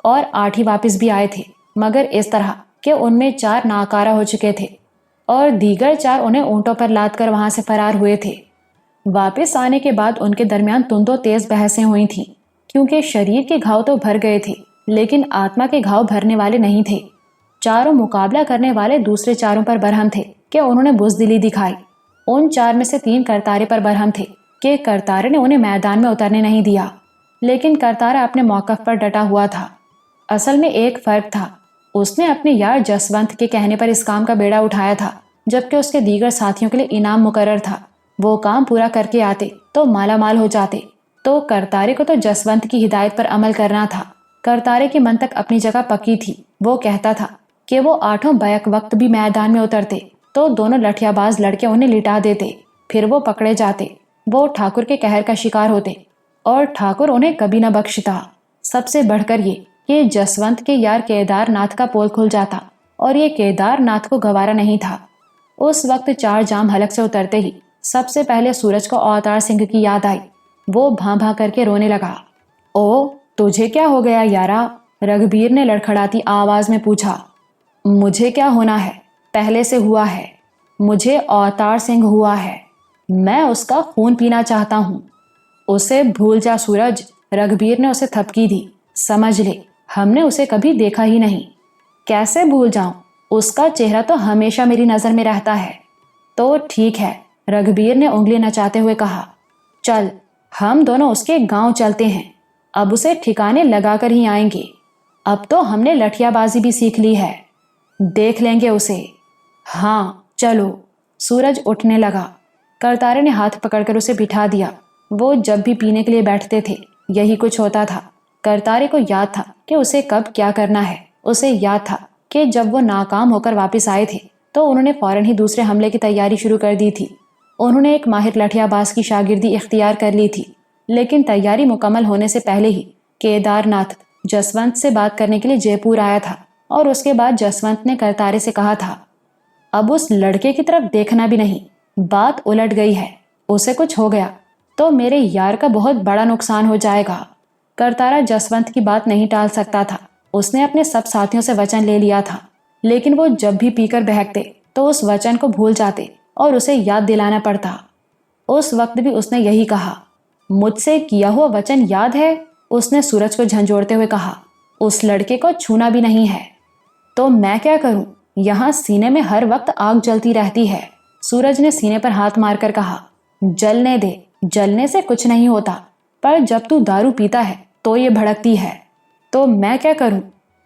اور 8 ہی واپس بھی آئے تھے، مگر اس طرح کہ ان میں 4 ناکارہ ہو چکے تھے اور دیگر 4 انہیں اونٹوں پر لاد کر وہاں سے فرار ہوئے تھے۔ واپس آنے کے بعد ان کے درمیان تند و تیز بحثیں ہوئی تھیں، کیونکہ شریر کے گھاؤ تو بھر گئے تھے لیکن آتما کے گھاؤ بھرنے والے نہیں تھے۔ چاروں مقابلہ کرنے والے دوسرے 4 پر برہم تھے کہ انہوں نے بزدلی دکھائی۔ ان 4 میں سے 3 کرتارے پر برہم تھے کہ کرتارے نے انہیں میدان میں اترنے نہیں دیا، لیکن کرتارا اپنے موقف پر ڈٹا ہوا تھا۔ اصل میں ایک فرق تھا، اس نے اپنے یار جسونت کے کہنے پر اس کام کا بیڑا اٹھایا تھا، جبکہ اس کے دیگر ساتھیوں کے لیے انعام مقرر تھا۔ وہ کام پورا کر کے آتے تو مالا مال ہو جاتے، تو کرتارے کو تو جسونت کی ہدایت پر عمل کرنا تھا۔ کرتارے کی منطق اپنی جگہ پکی تھی۔ وہ کہتا تھا کہ وہ 8 بیک وقت بھی میدان میں اترتے تو دونوں لٹھیا باز لڑکے انہیں لٹا دیتے، پھر وہ پکڑے جاتے۔ وہ ٹھاکر کے قہر کا شکار ہوتے اور ٹھاکر انہیں کبھی نہ بخشتا۔ سب سے بڑھ کر یہ کہ جسونت کے یار کیدار ناتھ کا پول کھل جاتا، اور یہ کیدار ناتھ کو گوارا نہیں تھا۔ اس وقت 4 جام حلق سے اترتے ہی سب سے پہلے سورج کو اوتار سنگھ کی یاد آئی۔ وہ بھاں بھاں کر کے رونے لگا۔ او تجھے کیا ہو گیا یارا؟ رگھبیر نے لڑکھڑاتی آواز میں پوچھا۔ مجھے کیا ہونا ہے، پہلے سے ہوا ہے۔ مجھے اوتار سنگھ ہوا ہے، میں اس کا خون پینا چاہتا ہوں۔ اسے بھول جا سورج، رگھبیر نے اسے تھپکی دی۔ سمجھ لے ہم نے اسے کبھی دیکھا ہی نہیں۔ کیسے بھول جاؤں، اس کا چہرہ تو ہمیشہ میری نظر میں رہتا ہے۔ تو ٹھیک ہے، رگھبیر نے انگلی نچاتے ہوئے کہا، چل ہم دونوں اس کے گاؤں چلتے ہیں، اب اسے ٹھکانے لگا کر ہی آئیں گے۔ اب تو ہم نے لٹھیا بازی بھی سیکھ لی ہے، دیکھ لیں گے اسے۔ ہاں چلو۔ سورج اٹھنے لگا۔ کرتارے نے ہاتھ پکڑ کر اسے بٹھا دیا۔ وہ جب بھی پینے کے لیے بیٹھتے تھے یہی کچھ ہوتا تھا۔ کرتارے کو یاد تھا کہ اسے کب کیا کرنا ہے۔ اسے یاد تھا کہ جب وہ ناکام ہو کر واپس آئے تھے تو انہوں نے فوراً ہی دوسرے حملے کی تیاری شروع کر دی تھی۔ انہوں نے ایک ماہر لٹھیا باز کی شاگردی اختیار کر لی تھی، لیکن تیاری مکمل ہونے سے پہلے ہی کیدار ناتھ جسونت سے بات کرنے کے لیے جے پور آیا تھا، اور اس کے بعد جسونت نے کرتارے سے کہا تھا، اب اس لڑکے کی طرف دیکھنا بھی نہیں. بات الٹ گئی ہے. اسے کچھ ہو گیا تو میرے یار کا بہت بڑا نقصان ہو جائے گا. کرتارا جسونت کی بات نہیں ٹال سکتا تھا. اس نے اپنے سب ساتھیوں سے وچن لے لیا تھا، لیکن وہ جب بھی پی کر بہکتے تو اس وچن کو بھول جاتے اور اسے یاد دلانا پڑتا. اس وقت بھی اس نے یہی کہا. مجھ سے کیا ہوا وچن یاد ہے؟ اس نے سورج کو جھنجھوڑتے ہوئے کہا. اس لڑکے کو چھونا بھی نہیں ہے. تو میں کیا کروں؟ یہاں سینے میں ہر وقت آگ جلتی رہتی ہے. سورج نے سینے پر ہاتھ مار کر کہا. جلنے دے، جلنے سے کچھ نہیں ہوتا، پر جب تو دارو پیتا ہے تو یہ بھڑکتی ہے. تو میں کیا کروں؟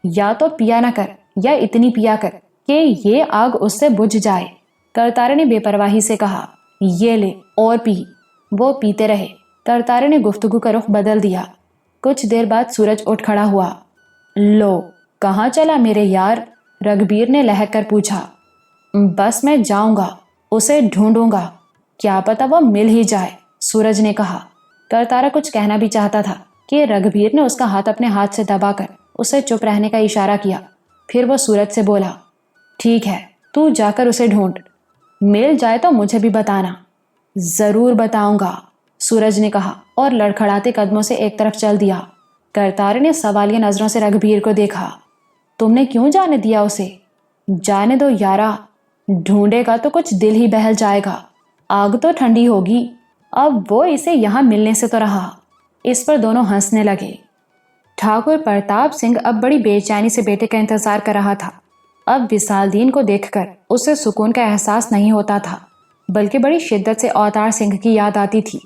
یا تو پیا نہ کر یا اتنی پیا کر کہ یہ آگ اس سے بجھ جائے. کرتارے نے بے پرواہی سے کہا. یہ لے اور پی. وہ پیتے رہے. کرتارے نے گفتگو کا رخ بدل دیا. کچھ دیر بعد سورج اٹھ کھڑا ہوا. لو، کہاں چلا میرے یار؟ رگبیر نے لہک کر پوچھا. بس میں جاؤں گا، اسے ڈھونڈوں گا، کیا پتا وہ مل ہی جائے، سورج نے کہا. کرتارا کچھ کہنا بھی چاہتا تھا کہ رگبیر نے اس کا ہاتھ اپنے ہاتھ سے دبا کر اسے چپ رہنے کا اشارہ کیا. پھر وہ سورج سے بولا. ٹھیک ہے، تو جا کر اسے ڈھونڈ، مل جائے تو مجھے بھی بتانا. ضرور بتاؤں گا، سورج نے کہا اور لڑکھڑاتے قدموں سے ایک طرف چل دیا. کرتارے نے سوالیہ نظروں سے رگبیر کو دیکھا. تم نے کیوں جانے دیا اسے؟ جانے دو یارا، ڈھونڈے گا تو کچھ دل ہی بہل جائے گا. آگ تو ٹھنڈی ہوگی. اب وہ اسے یہاں ملنے سے تو رہا. اس پر دونوں ہنسنے لگے. ٹھاکر پرتاپ سنگھ اب بڑی بے چینی سے بیٹے کا انتظار کر رہا تھا. اب وصال دین کو دیکھ کر اسے سکون کا احساس نہیں ہوتا تھا، بلکہ بڑی شدت سے اوتار سنگھ کی یاد آتی تھی.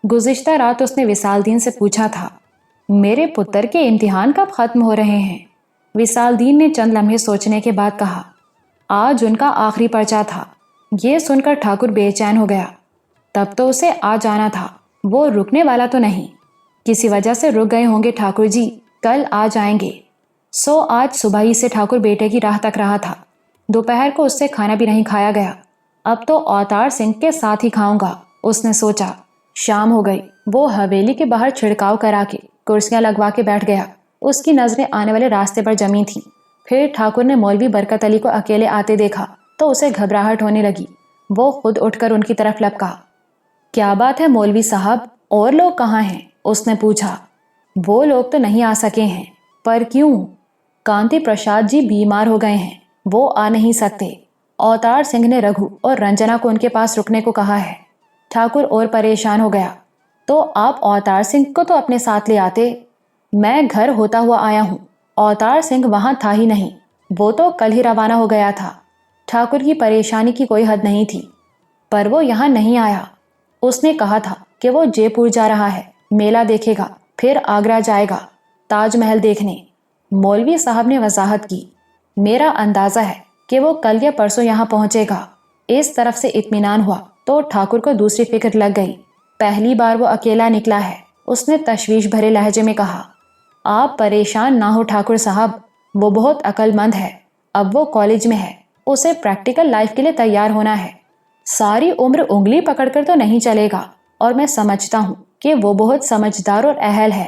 گزشتہ رات اس نے وصال دین سے پوچھا تھا، میرے پتر کے امتحان کب ختم ہو رہے ہیں؟ وصال دین نے چند لمحے سوچنے کے بعد کہا. آج ان کا آخری پرچہ تھا. یہ سن کر ٹھاکر بے چین ہو گیا. تب تو اسے آ جانا تھا، وہ رکنے والا تو نہیں. کسی وجہ سے رک گئے ہوں گے ٹھاکر جی، کل آ جائیں گے. سو آج صبح ہی سے ٹھاکر بیٹے کی راہ تک رہا تھا. دوپہر کو اس سے کھانا بھی نہیں کھایا گیا. اب تو اوتار سنگھ کے ساتھ ہی کھاؤں گا، اس نے سوچا. شام ہو گئی. وہ حویلی کے باہر چھڑکاؤ کرا کے کرسیاں لگوا کے بیٹھ گیا. اس کی نظریں آنے والے راستے پر جمی تھیں. پھر ٹھاکر نے مولوی برکت علی کو اکیلے آتے دیکھا تو اسے گھبراہٹ ہونے لگی. وہ خود اٹھ کر ان کی طرف لپکا. کیا بات ہے مولوی صاحب، اور لوگ کہاں ہیں؟ اس نے پوچھا. وہ لوگ تو نہیں آ سکے ہیں. پر کیوں؟ کانتی پرساد جی بیمار ہو گئے ہیں، وہ آ نہیں سکتے. اوتار سنگھ نے رگھو اور رنجنا کو ان کے پاس رکنے کو کہا ہے. ٹھاکر اور پریشان ہو گیا. تو آپ اوتار سنگھ کو تو اپنے ساتھ لے آتے. میں گھر ہوتا ہوا آیا ہوں، اوتار سنگھ وہاں تھا ہی نہیں، وہ تو کل ہی روانہ ہو گیا تھا. ٹھاکر کی پریشانی کی کوئی حد نہیں تھی. پر وہ یہاں نہیں آیا. اس نے کہا تھا کہ وہ جے پور جا رہا ہے، میلہ دیکھے گا، پھر آگرہ جائے گا تاج محل دیکھنے. مولوی صاحب نے وضاحت کی. میرا اندازہ ہے کہ وہ کل یا پرسوں یہاں پہنچے گا. اس طرف سے اطمینان ہوا تو ٹھاکر کو دوسری فکر لگ گئی. پہلی بار وہ اکیلا نکلا ہے، اس نے تشویش بھرے لہجے میں کہا. آپ پریشان نہ ہو ٹھاکر صاحب، وہ بہت عقل مند ہے. اب وہ کالج میں ہے، اسے پریکٹیکل لائف کے لیے تیار ہونا ہے. ساری عمر انگلی پکڑ کر تو نہیں چلے گا، اور میں سمجھتا ہوں کہ وہ بہت سمجھدار اور اہل ہے.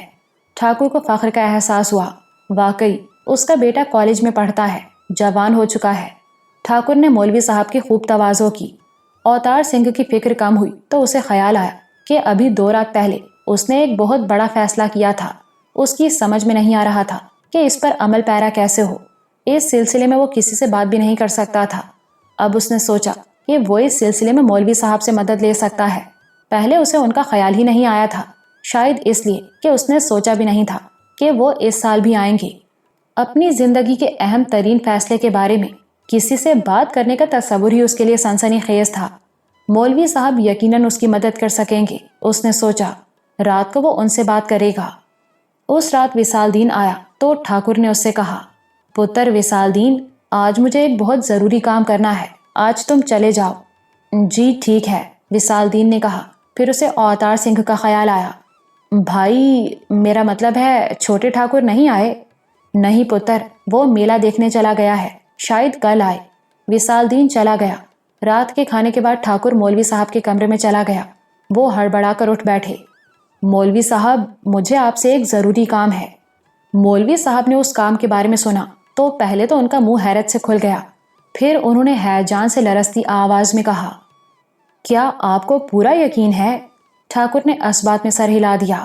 ٹھاکر کو فخر کا احساس ہوا. واقعی اس کا بیٹا کالج میں پڑھتا ہے، جوان ہو چکا ہے. ٹھاکر نے مولوی صاحب کی خوب تواضع کی. اوتار سنگھ کی فکر کم ہوئی تو اسے خیال آیا کہ ابھی 2 رات پہلے اس نے ایک بہت بڑا فیصلہ کیا تھا. اس کی سمجھ میں نہیں آ رہا تھا کہ اس پر عمل پیرا کیسے ہو. اس سلسلے میں وہ کسی سے بات بھی نہیں کر سکتا تھا. اب اس نے سوچا کہ وہ اس سلسلے میں مولوی صاحب سے مدد لے سکتا ہے. پہلے اسے ان کا خیال ہی نہیں آیا تھا، شاید اس لیے کہ اس نے سوچا بھی نہیں تھا کہ وہ اس سال بھی آئیں گے. اپنی زندگی کے اہم ترین فیصلے کے بارے میں کسی سے بات کرنے کا تصور ہی اس کے لیے سنسنی خیز تھا. مولوی صاحب یقیناً اس کی مدد کر سکیں گے، اس نے سوچا. رات کو وہ ان سے بات کرے گا. اس رات وصال دین آیا تو ٹھاکر نے اس سے کہا. پتر وصال دین، آج مجھے ایک بہت ضروری کام کرنا ہے، آج تم چلے جاؤ. جی ٹھیک ہے، وصال دین نے کہا. پھر اسے اوتار سنگھ کا خیال آیا. بھائی، میرا مطلب ہے چھوٹے ٹھاکر نہیں آئے؟ نہیں پتر، وہ میلہ دیکھنے چلا گیا ہے، شاید کل آئے. وصال دین چلا گیا. رات کے کھانے کے بعد ٹھاکر مولوی صاحب کے کمرے میں چلا گیا. وہ ہڑبڑا کر اٹھ بیٹھے. مولوی صاحب، مجھے آپ سے ایک ضروری کام ہے. مولوی صاحب نے اس کام کے بارے میں سنا تو پہلے تو ان کا منہ حیرت سے کھل گیا. پھر انہوں نے ہیجان سے لرزتی آواز میں کہا، کیا آپ کو پورا یقین ہے؟ ٹھاکر نے اس بات میں سر ہلا دیا۔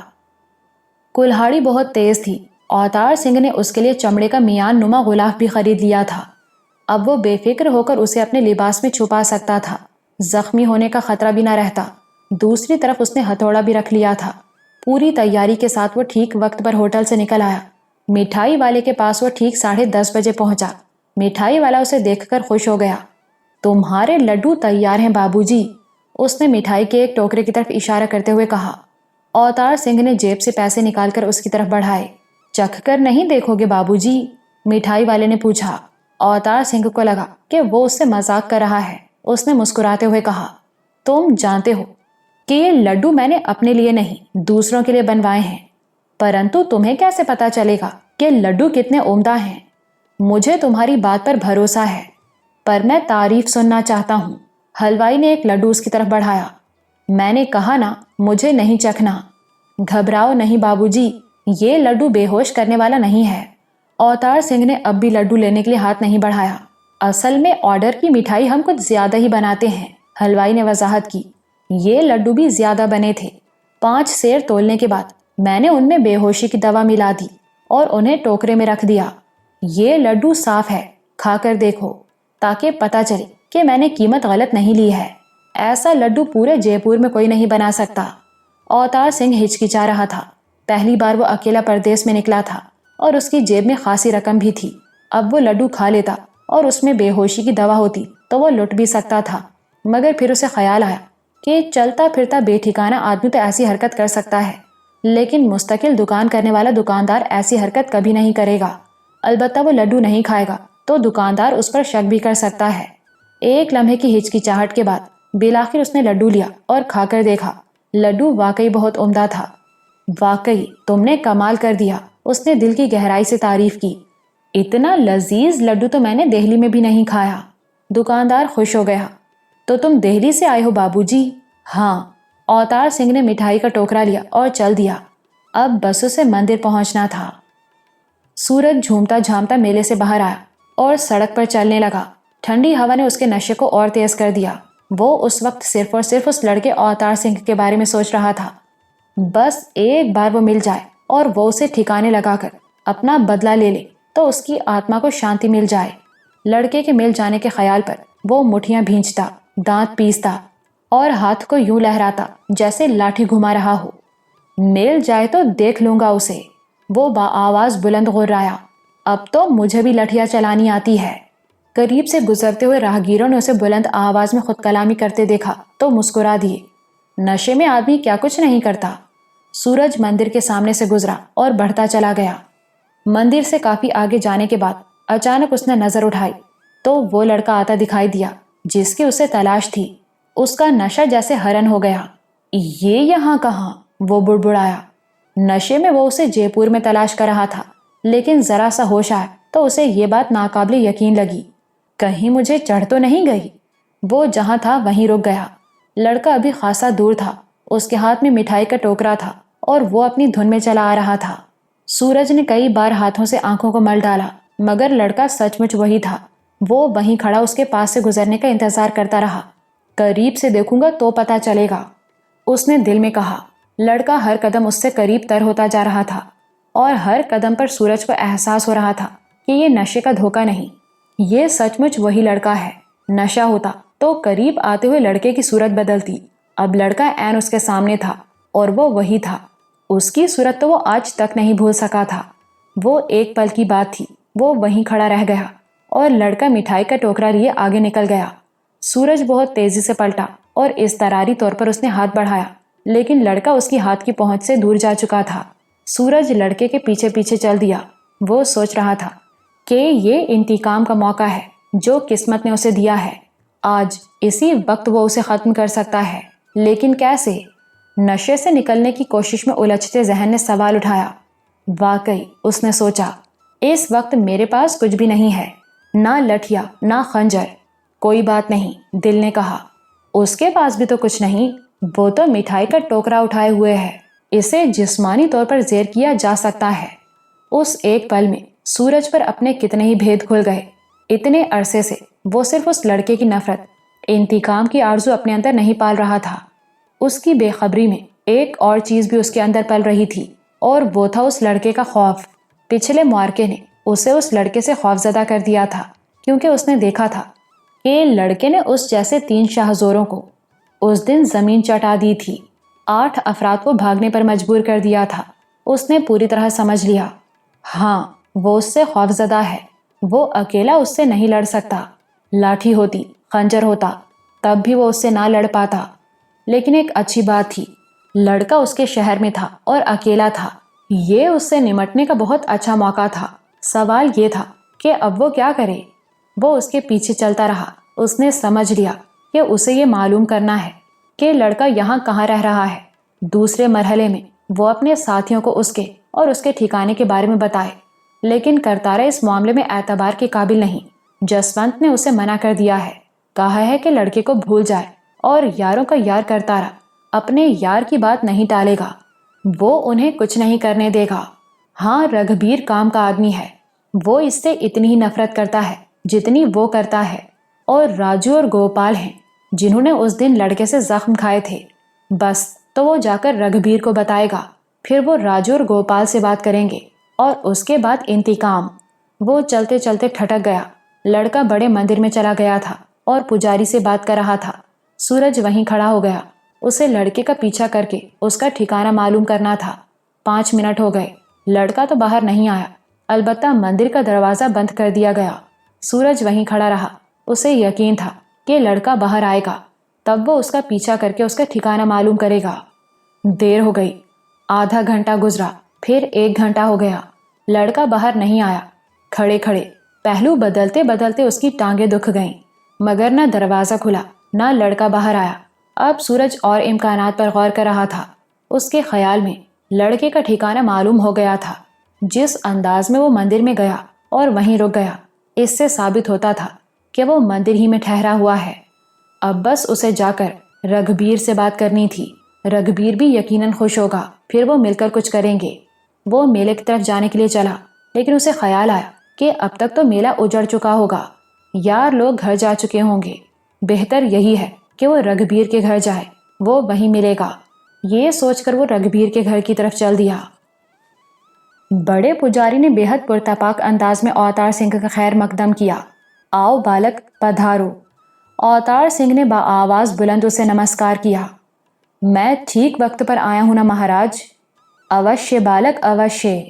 کلہاڑی بہت تیز تھی۔ اوتار سنگھ نے اس کے لیے چمڑے کا میان نما غلاف بھی خرید لیا تھا۔ اب وہ بے فکر ہو کر اسے اپنے لباس میں چھپا سکتا تھا، زخمی ہونے کا خطرہ بھی نہ رہتا۔ دوسری طرف اس نے ہتھوڑا بھی رکھ لیا تھا۔ پوری تیاری کے ساتھ وہ ٹھیک وقت پر ہوٹل سے نکل آیا۔ مٹھائی والے کے پاس وہ ٹھیک 10:30 بجے پہنچا۔ مٹھائی والا اسے دیکھ کر خوش ہو گیا۔ تمہارے لڈو تیار ہیں بابو جی، اس نے مٹھائی کے ایک ٹوکرے کی طرف اشارہ کرتے ہوئے کہا۔ اوتار سنگھ نے جیب سے پیسے نکال کر اس کی طرف بڑھائے۔ چکھ کر نہیں دیکھو گے بابو جی؟ مٹھائی والے نے پوچھا۔ اوتار سنگھ کو لگا کہ وہ اس سے مذاق کر رہا ہے۔ اس نے مسکراتے ہوئے کہا، تم جانتے ہو کہ یہ لڈو میں نے اپنے لیے نہیں دوسروں کے لیے بنوائے ہیں، پرنتو تمہیں کیسے پتا چلے گا کہ لڈو کتنے عمدہ ہیں؟ مجھے تمہاری بات پر بھروسہ ہے، پر میں تعریف سننا چاہتا ہوں۔ حلوائی نے ایک لڈو اس کی طرف بڑھایا۔ میں نے کہا نا، مجھے نہیں چکھنا۔ گھبراؤ نہیں بابو جی، یہ لڈو بے ہوش کرنے والا نہیں ہے۔ اوتار سنگھ نے اب بھی لڈو لینے کے لیے ہاتھ نہیں بڑھایا۔ اصل میں آرڈر کی مٹھائی ہم کچھ زیادہ ہی بناتے ہیں، حلوائی نے وضاحت کی۔ یہ لڈو بھی زیادہ بنے تھے۔ 5 سیر تولنے کے بعد میں نے ان میں بے ہوشی کی دوا ملا دی اور انہیں ٹوکرے میں رکھ دیا۔ یہ لڈو صاف ہے، کھا کر دیکھو تاکہ پتا چلے کہ میں نے قیمت غلط نہیں لی ہے۔ ایسا لڈو پورے جے پور میں کوئی نہیں بنا سکتا۔ اوتار سنگھ ہچکچا رہا تھا۔ پہلی بار وہ اکیلا پردیس میں نکلا تھا اور اس کی جیب میں خاصی رقم بھی تھی۔ اب وہ لڈو کھا لیتا اور اس میں بے ہوشی کی دوا ہوتی تو وہ لٹ بھی سکتا تھا، مگر پھر اسے خیال آیا کہ چلتا پھرتا بے ٹھکانہ آدمی تو ایسی حرکت کر سکتا ہے، لیکن مستقل دکان کرنے والا دکاندار ایسی حرکت کبھی نہیں کرے گا۔ البتہ وہ لڈو نہیں کھائے گا تو دکاندار اس پر شک بھی کر سکتا ہے۔ ایک لمحے کی ہچکچاہٹ کے بعد بالآخر اس نے لڈو لیا اور کھا کر دیکھا۔ لڈو واقعی بہت عمدہ تھا۔ واقعی تم نے کمال کر دیا، اس نے دل کی گہرائی سے تعریف کی۔ اتنا لذیذ لڈو تو میں نے دہلی میں بھی نہیں کھایا۔ دکاندار خوش ہو گیا۔ تو تم دہلی سے آئے ہو بابو جی؟ ہاں۔ اوتار سنگھ نے مٹھائی کا ٹوکرا لیا اور چل دیا۔ اب بس اسے مندر پہنچنا تھا۔ سورج جھومتا جھامتا میلے سے باہر آیا اور سڑک پر چلنے لگا۔ ٹھنڈی ہوا نے اس کے نشے کو اور تیز کر دیا۔ وہ اس وقت صرف اور صرف اس لڑکے اوتار سنگھ کے بارے میں سوچ رہا تھا۔ بس ایک بار وہ مل جائے اور وہ اسے ٹھکانے لگا کر اپنا بدلہ لے لے تو اس کی آتما کو شانتی مل جائے۔ لڑکے کے مل جانے کے خیال پر وہ مٹھیاں بھینچتا، دانت پیستا اور ہاتھ کو یوں لہراتا جیسے لاٹھی گھما رہا ہو۔ مل جائے تو دیکھ لوں گا اسے، وہ بآواز بلند غرایا۔ اب تو مجھے بھی لٹھیاں چلانی آتی ہے۔ قریب سے گزرتے ہوئے راہگیروں نے اسے بلند آواز میں خود کلامی کرتے دیکھا تو مسکرا دیے۔ نشے میں آدمی کیا کچھ نہیں کرتا۔ سورج مندر کے سامنے سے گزرا اور بڑھتا چلا گیا۔ مندر سے کافی آگے جانے کے بعد اچانک اس نے نظر اٹھائی تو وہ لڑکا آتا دکھائی دیا جس کی اسے تلاش تھی۔ اس کا نشہ جیسے ہرن ہو گیا۔ یہ یہاں کہاں؟ وہ بڑبڑایا۔ نشے میں وہ اسے جے پور میں تلاش کر رہا تھا، لیکن ذرا سا ہوش آیا تو اسے یہ بات ناقابل یقین لگی۔ کہیں مجھے چڑھ تو نہیں گئی؟ وہ جہاں تھا وہیں رک گیا۔ لڑکا ابھی خاصا دور تھا۔ اس کے ہاتھ میں مٹھائی کا ٹوکرا تھا اور وہ اپنی دھن میں چلا آ رہا تھا۔ سورج نے کئی بار ہاتھوں سے آنکھوں کو مل ڈالا، مگر لڑکا سچ مچ وہی تھا۔ وہ وہیں کھڑا اس کے پاس سے گزرنے کا انتظار کرتا رہا۔ قریب سے دیکھوں گا تو پتا چلے گا، اس نے دل میں کہا۔ لڑکا ہر قدم اس سے قریب تر ہوتا جا رہا تھا اور ہر قدم پر سورج کو احساس ہو رہا تھا کہ یہ نشے کا دھوکہ نہیں، یہ سچ مچ وہی لڑکا ہے۔ نشہ ہوتا تو قریب آتے ہوئے لڑکے کی صورت بدلتی۔ اب لڑکا عین اس کے سامنے تھا اور وہ وہی تھا۔ اس کی صورت تو وہ آج تک نہیں بھول سکا تھا۔ وہ ایک پل کی بات تھی۔ وہ وہیں کھڑا رہ گیا اور لڑکا مٹھائی کا ٹوکرا لیے آگے نکل گیا۔ سورج بہت تیزی سے پلٹا اور اضطراری طور پر اس نے ہاتھ بڑھایا، لیکن لڑکا اس کی ہاتھ کی پہنچ سے دور جا چکا تھا۔ سورج لڑکے کے پیچھے پیچھے چل دیا۔ وہ سوچ رہا تھا کہ یہ انتقام کا موقع ہے جو قسمت نے اسے دیا ہے۔ آج اسی وقت وہ اسے ختم کر سکتا ہے، لیکن کیسے؟ نشے سے نکلنے کی کوشش میں الجھتے ذہن نے سوال اٹھایا۔ واقعی اس نے سوچا، اس وقت میرے پاس کچھ بھی نہیں ہے، نہ لٹھیا نہ خنجر۔ کوئی بات نہیں، دل نے کہا۔ اس کے پاس بھی تو کچھ نہیں، وہ تو مٹھائی کا ٹوکرا اٹھائے ہوئے ہے، اسے جسمانی طور پر زیر کیا جا سکتا ہے۔ اس ایک پل میں سورج پر اپنے کتنے ہی بھید کھل گئے۔ اتنے عرصے سے وہ صرف اس لڑکے کی نفرت، انتقام کی آرزو اپنے اندر نہیں پال رہا تھا، اس کی بے خبری میں ایک اور چیز بھی اس کے اندر پل رہی تھی، اور وہ تھا اس لڑکے کا خوف۔ پچھلے معرکے نے اسے اس لڑکے سے خوفزدہ کر دیا تھا، کیونکہ اس نے دیکھا تھا کہ لڑکے نے اس جیسے 3 شاہ زوروں کو اس دن زمین چٹا دی تھی، 8 افراد کو بھاگنے پر مجبور کر دیا تھا۔ اس نے پوری طرح سمجھ لیا، ہاں وہ اس سے خوفزدہ ہے، وہ اکیلا اس سے نہیں لڑ سکتا، لاٹھی ہوتی، خنجر ہوتا، تب بھی وہ اس سے نہ لڑ پاتا۔ لیکن ایک اچھی بات تھی، لڑکا اس کے شہر میں تھا اور اکیلا تھا، یہ اس سے نمٹنے کا بہت اچھا موقع تھا۔ سوال یہ تھا کہ اب وہ کیا کرے؟ وہ اس کے پیچھے چلتا رہا۔ اس نے سمجھ لیا کہ اسے یہ معلوم کرنا ہے کہ لڑکا یہاں کہاں رہ رہا ہے۔ دوسرے مرحلے میں وہ اپنے ساتھیوں کو اس کے اور اس کے ٹھکانے کے بارے میں بتائے، لیکن کرتارا اس معاملے میں اعتبار کے قابل نہیں۔ جسونت نے اسے منع کر دیا ہے، کہا ہے کہ لڑکے کو بھول جائے، اور یاروں کا یار کرتارا اپنے یار کی بات نہیں ٹالے گا، وہ انہیں کچھ نہیں کرنے دے گا۔ ہاں رگھبیر کام کا آدمی ہے، وہ اس سے اتنی ہی نفرت کرتا ہے جتنی وہ کرتا ہے، اور راجو اور گوپال ہیں جنہوں نے اس دن لڑکے سے زخم کھائے تھے۔ بس تو وہ جا کر رگھبیر کو بتائے گا، پھر وہ راجو اور گوپال سے بات کریں گے، اور اس کے بعد انتقام۔ وہ چلتے چلتے ٹھٹک گیا۔ لڑکا بڑے مندر میں چلا گیا تھا اور پجاری سے بات کر رہا تھا۔ سورج وہیں کھڑا ہو گیا، اسے لڑکے کا پیچھا کر کے اس کا ٹھکانہ معلوم کرنا تھا۔ 5 منٹ ہو گئے، لڑکا تو باہر نہیں آیا، البتہ مندر کا دروازہ بند کر دیا گیا۔ سورج وہیں کھڑا رہا، اسے یقین تھا کہ لڑکا باہر آئے گا، تب وہ اس کا پیچھا کر کے اس کا ٹھکانہ معلوم کرے گا۔ دیر ہو گئی، آدھا گھنٹہ گزرا، پھر 1 گھنٹہ ہو گیا، لڑکا باہر نہیں آیا۔ کھڑے کھڑے پہلو بدلتے بدلتے اس کی ٹانگیں دکھ گئیں، مگر نہ دروازہ کھلا نہ لڑکا باہر آیا۔ اب سورج اور امکانات پر غور کر رہا تھا۔ اس کے خیال میں لڑکے کا ٹھکانہ معلوم ہو گیا تھا۔ جس انداز میں وہ مندر میں گیا اور وہیں رک گیا، اس سے ثابت ہوتا تھا کہ وہ مندر ہی میں ٹھہرا ہوا ہے۔ اب بس اسے جا کر رگھبیر سے بات کرنی تھی۔ رگھبیر بھی یقیناً خوش ہوگا، پھر وہ مل کر کچھ کریں گے۔ وہ میلے کی طرف جانے کے لیے چلا، لیکن اسے خیال آیا کہ اب تک تو میلہ اجڑ چکا ہوگا، یار لوگ گھر جا چکے ہوں گے، بہتر یہی ہے کہ وہ رگھبیر کے گھر جائے، وہ وہیں ملے گا۔ یہ سوچ کر وہ رگھبیر کے گھر کی طرف چل دیا۔ بڑے پجاری نے بے حد پرتپاک انداز میں اوتار سنگھ کا خیر مقدم کیا۔ آؤ بالک پدھارو۔ اوتار سنگھ نے بآواز بلند اسے نمسکار کیا۔ میں ٹھیک وقت پر آیا ہوں نا مہاراج؟ اوشیہ بالک اوشیہ۔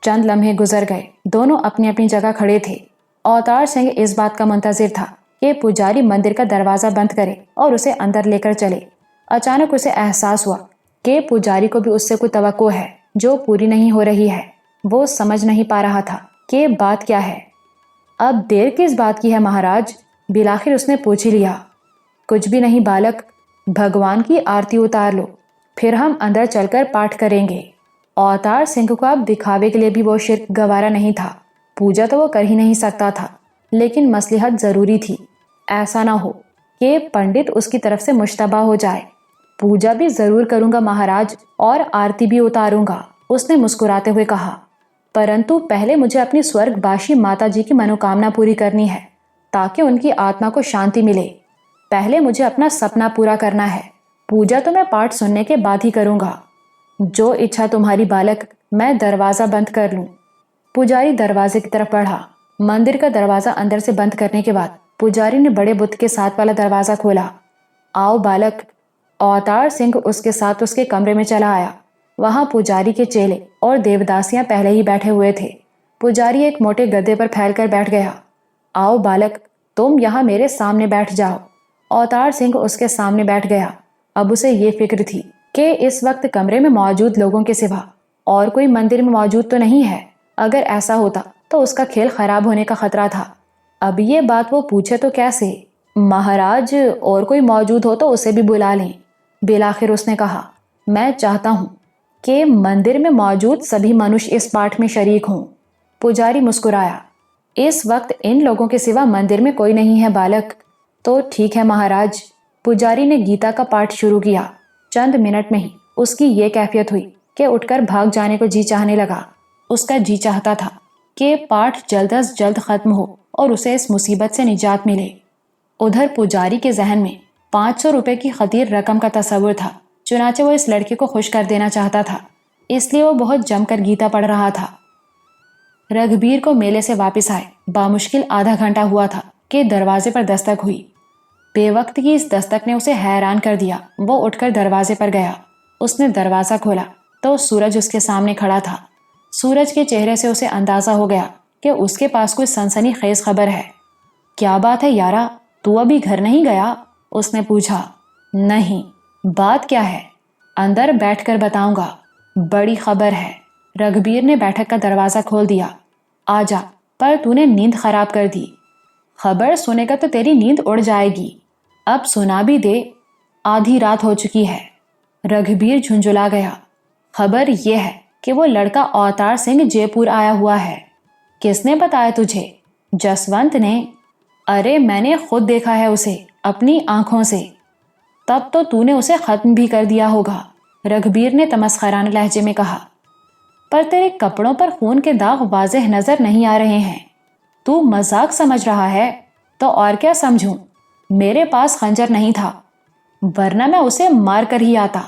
چند لمحے گزر گئے، دونوں اپنی اپنی جگہ کھڑے تھے۔ اوتار سنگھ اس بات کا منتظر تھا کہ پجاری مندر کا دروازہ بند کرے اور اسے اندر لے کر چلے۔ اچانک اسے احساس ہوا کہ پجاری کو بھی اس سے کوئی توقع ہے جو پوری نہیں ہو رہی ہے۔ وہ سمجھ نہیں پا رہا تھا کہ بات کیا ہے۔ اب دیر کس بات کی ہے مہاراج؟ بالآخر اس نے پوچھ ہی لیا۔ کچھ بھی نہیں بالک، بھگوان کی آرتی اتار لو، پھر ہم اندر چل کر پاٹھ کریں گے۔ اوتار سنگھ کو اب دکھاوے کے لیے بھی وہ شرک گوارا نہیں تھا۔ پوجا تو وہ کر ہی نہیں سکتا تھا، لیکن مصلحت ضروری تھی، ایسا نہ ہو کہ پنڈت اس کی طرف سے مشتبہ ہو جائے۔ پوجا بھی ضرور کروں گا مہاراج، اور آرتی بھی اتاروں گا، اس نے مسکراتے ہوئے کہا، پرنتو پہلے مجھے اپنی سورگ باشی ماتا جی کی منوکامنا پوری کرنی ہے، تاکہ ان کی آتما کو شانتی ملے۔ پہلے مجھے اپنا سپنا پورا کرنا ہے، پوجا تو میں پاٹھ سننے کے بعد ہی کروں گا۔ جو اچھا تمہاری بالک، میں دروازہ بند کر لوں۔ پجاری دروازے کی طرف بڑھا۔ مندر کا دروازہ اندر سے بند کرنے کے بعد پجاری نے بڑے بت کے ساتھ والا دروازہ کھولا۔ آؤ بالک۔ اوتار سنگھ اس کے ساتھ اس کے کمرے میں چلا آیا۔ وہاں پجاری کے چیلے اور دیوداسیاں پہلے ہی بیٹھے ہوئے تھے۔ پجاری ایک موٹے گدے پر پھیل کر بیٹھ گیا۔ آؤ بالک، تم یہاں میرے سامنے بیٹھ جاؤ۔ اوتار سنگھ اس کے سامنے بیٹھ گیا۔ اب اسے یہ فکر تھی کہ اس وقت کمرے میں موجود لوگوں کے سوا اور کوئی مندر میں موجود تو نہیں ہے۔ اگر ایسا ہوتا تو اس کا کھیل خراب ہونے کا خطرہ تھا۔ اب یہ بات وہ پوچھے تو کیسے؟ مہاراج، اور کوئی موجود ہو تو اسے بھی بلا لیں۔ بالآخر اس نے کہا، میں چاہتا ہوں کہ مندر میں موجود سبھی منوش اس پاٹھ میں شریک ہوں۔ پجاری مسکرایا۔ اس وقت ان لوگوں کے سوا مندر میں کوئی نہیں ہے بالک۔ تو ٹھیک ہے مہاراج۔ پجاری نے گیتا کا پاٹھ شروع کیا۔ چند منٹ میں ہی اس کی یہ کیفیت ہوئی کہ اٹھ کر بھاگ جانے کو جی چاہنے لگا۔ اس کا جی چاہتا تھا کہ پاٹھ جلد از جلد ختم ہو اور اسے اس مصیبت سے نجات ملے۔ ادھر پجاری کے ذہن میں 500 روپے کی خطیر رقم کا تصور تھا، چنانچہ وہ اس لڑکے کو خوش کر دینا چاہتا تھا، اس لیے وہ بہت جم کر گیتا پڑھ رہا تھا۔ رگھبیر کو میلے سے واپس آئے بامشکل آدھا گھنٹہ ہوا تھا کہ دروازے پر دستک ہوئی۔ بے وقت کی اس دستک نے اسے حیران کر دیا۔ وہ اٹھ کر دروازے پر گیا۔ اس نے دروازہ کھولا تو سورج اس کے سامنے کھڑا تھا۔ سورج کے چہرے سے اسے اندازہ ہو گیا کہ اس کے پاس کوئی سنسنی خیز خبر ہے۔ کیا بات ہے یارا، تو ابھی گھر نہیں گیا؟ اس نے پوچھا۔ نہیں، بات کیا ہے؟ اندر بیٹھ کر بتاؤں گا، بڑی خبر ہے۔ رگھبیر نے بیٹھک کا دروازہ کھول دیا۔ آ جا، پر تو نے نیند خراب کر دی۔ خبر سنے گا تو تیری نیند اڑ جائے گی، اب سنا بھی دے، آدھی رات ہو چکی ہے۔ رگھبیر جھنجھلا گیا۔ خبر یہ ہے کہ وہ لڑکا اوتار سنگھ جے پور آیا ہوا ہے۔ کس نے بتایا تجھے؟ جسونت نے۔ ارے میں نے خود دیکھا ہے اسے اپنی آنکھوں سے۔ تب تو نے اسے ختم بھی کر دیا ہوگا، رگھبیر نے تمسخرانہ لہجے میں کہا۔ پر تیرے کپڑوں پر خون کے داغ واضح نظر نہیں آ رہے ہیں۔ تو مذاق سمجھ رہا ہے؟ تو اور کیا سمجھوں؟ میرے پاس خنجر نہیں تھا، ورنہ میں اسے مار کر ہی آتا،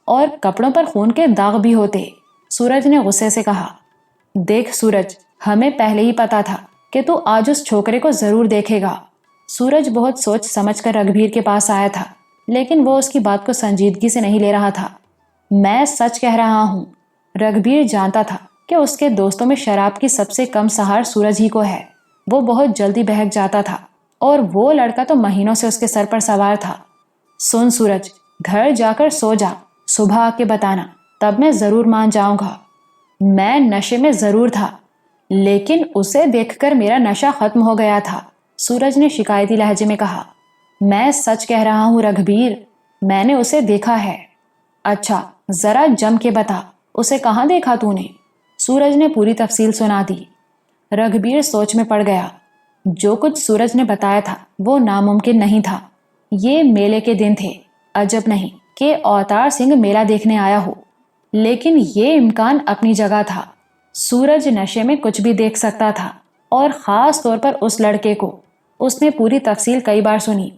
اور کپڑوں پر خون کے داغ بھی ہوتے، سورج نے غصے سے کہا۔ دیکھ سورج، ہمیں پہلے ہی پتا تھا کہ تو آج اس چھوکرے کو ضرور دیکھے گا۔ سورج بہت سوچ سمجھ کر رگھبیر کے پاس آیا تھا، لیکن وہ اس کی بات کو سنجیدگی سے نہیں لے رہا تھا۔ میں سچ کہہ رہا ہوں۔ رگھبیر جانتا تھا کہ اس کے دوستوں میں شراب کی سب سے کم سہار سورج ہی کو ہے۔ وہ بہت جلدی بہک جاتا تھا، اور وہ لڑکا تو مہینوں سے اس کے سر پر سوار تھا۔ سن سورج، گھر جا کر سو جا، صبح آ کے بتانا، تب میں ضرور مان جاؤں گا۔ میں نشے میں ضرور تھا، لیکن اسے دیکھ کر میرا نشہ ختم ہو گیا تھا، سورج نے شکایتی لہجے میں کہا۔ میں سچ کہہ رہا ہوں رگھبیر، میں نے اسے دیکھا ہے۔ اچھا، ذرا جم کے بتا، اسے کہاں دیکھا تو نے؟ سورج نے پوری تفصیل سنا دی۔ رگھبیر سوچ میں پڑ گیا۔ جو کچھ سورج نے بتایا تھا وہ ناممکن نہیں تھا۔ یہ میلے کے دن تھے، عجب نہیں کہ اوتار سنگھ میلہ دیکھنے آیا ہو، لیکن یہ امکان اپنی جگہ تھا۔ سورج نشے میں کچھ بھی دیکھ سکتا تھا، اور خاص طور پر اس لڑکے کو۔ اس نے پوری تفصیل کئی بار سنی،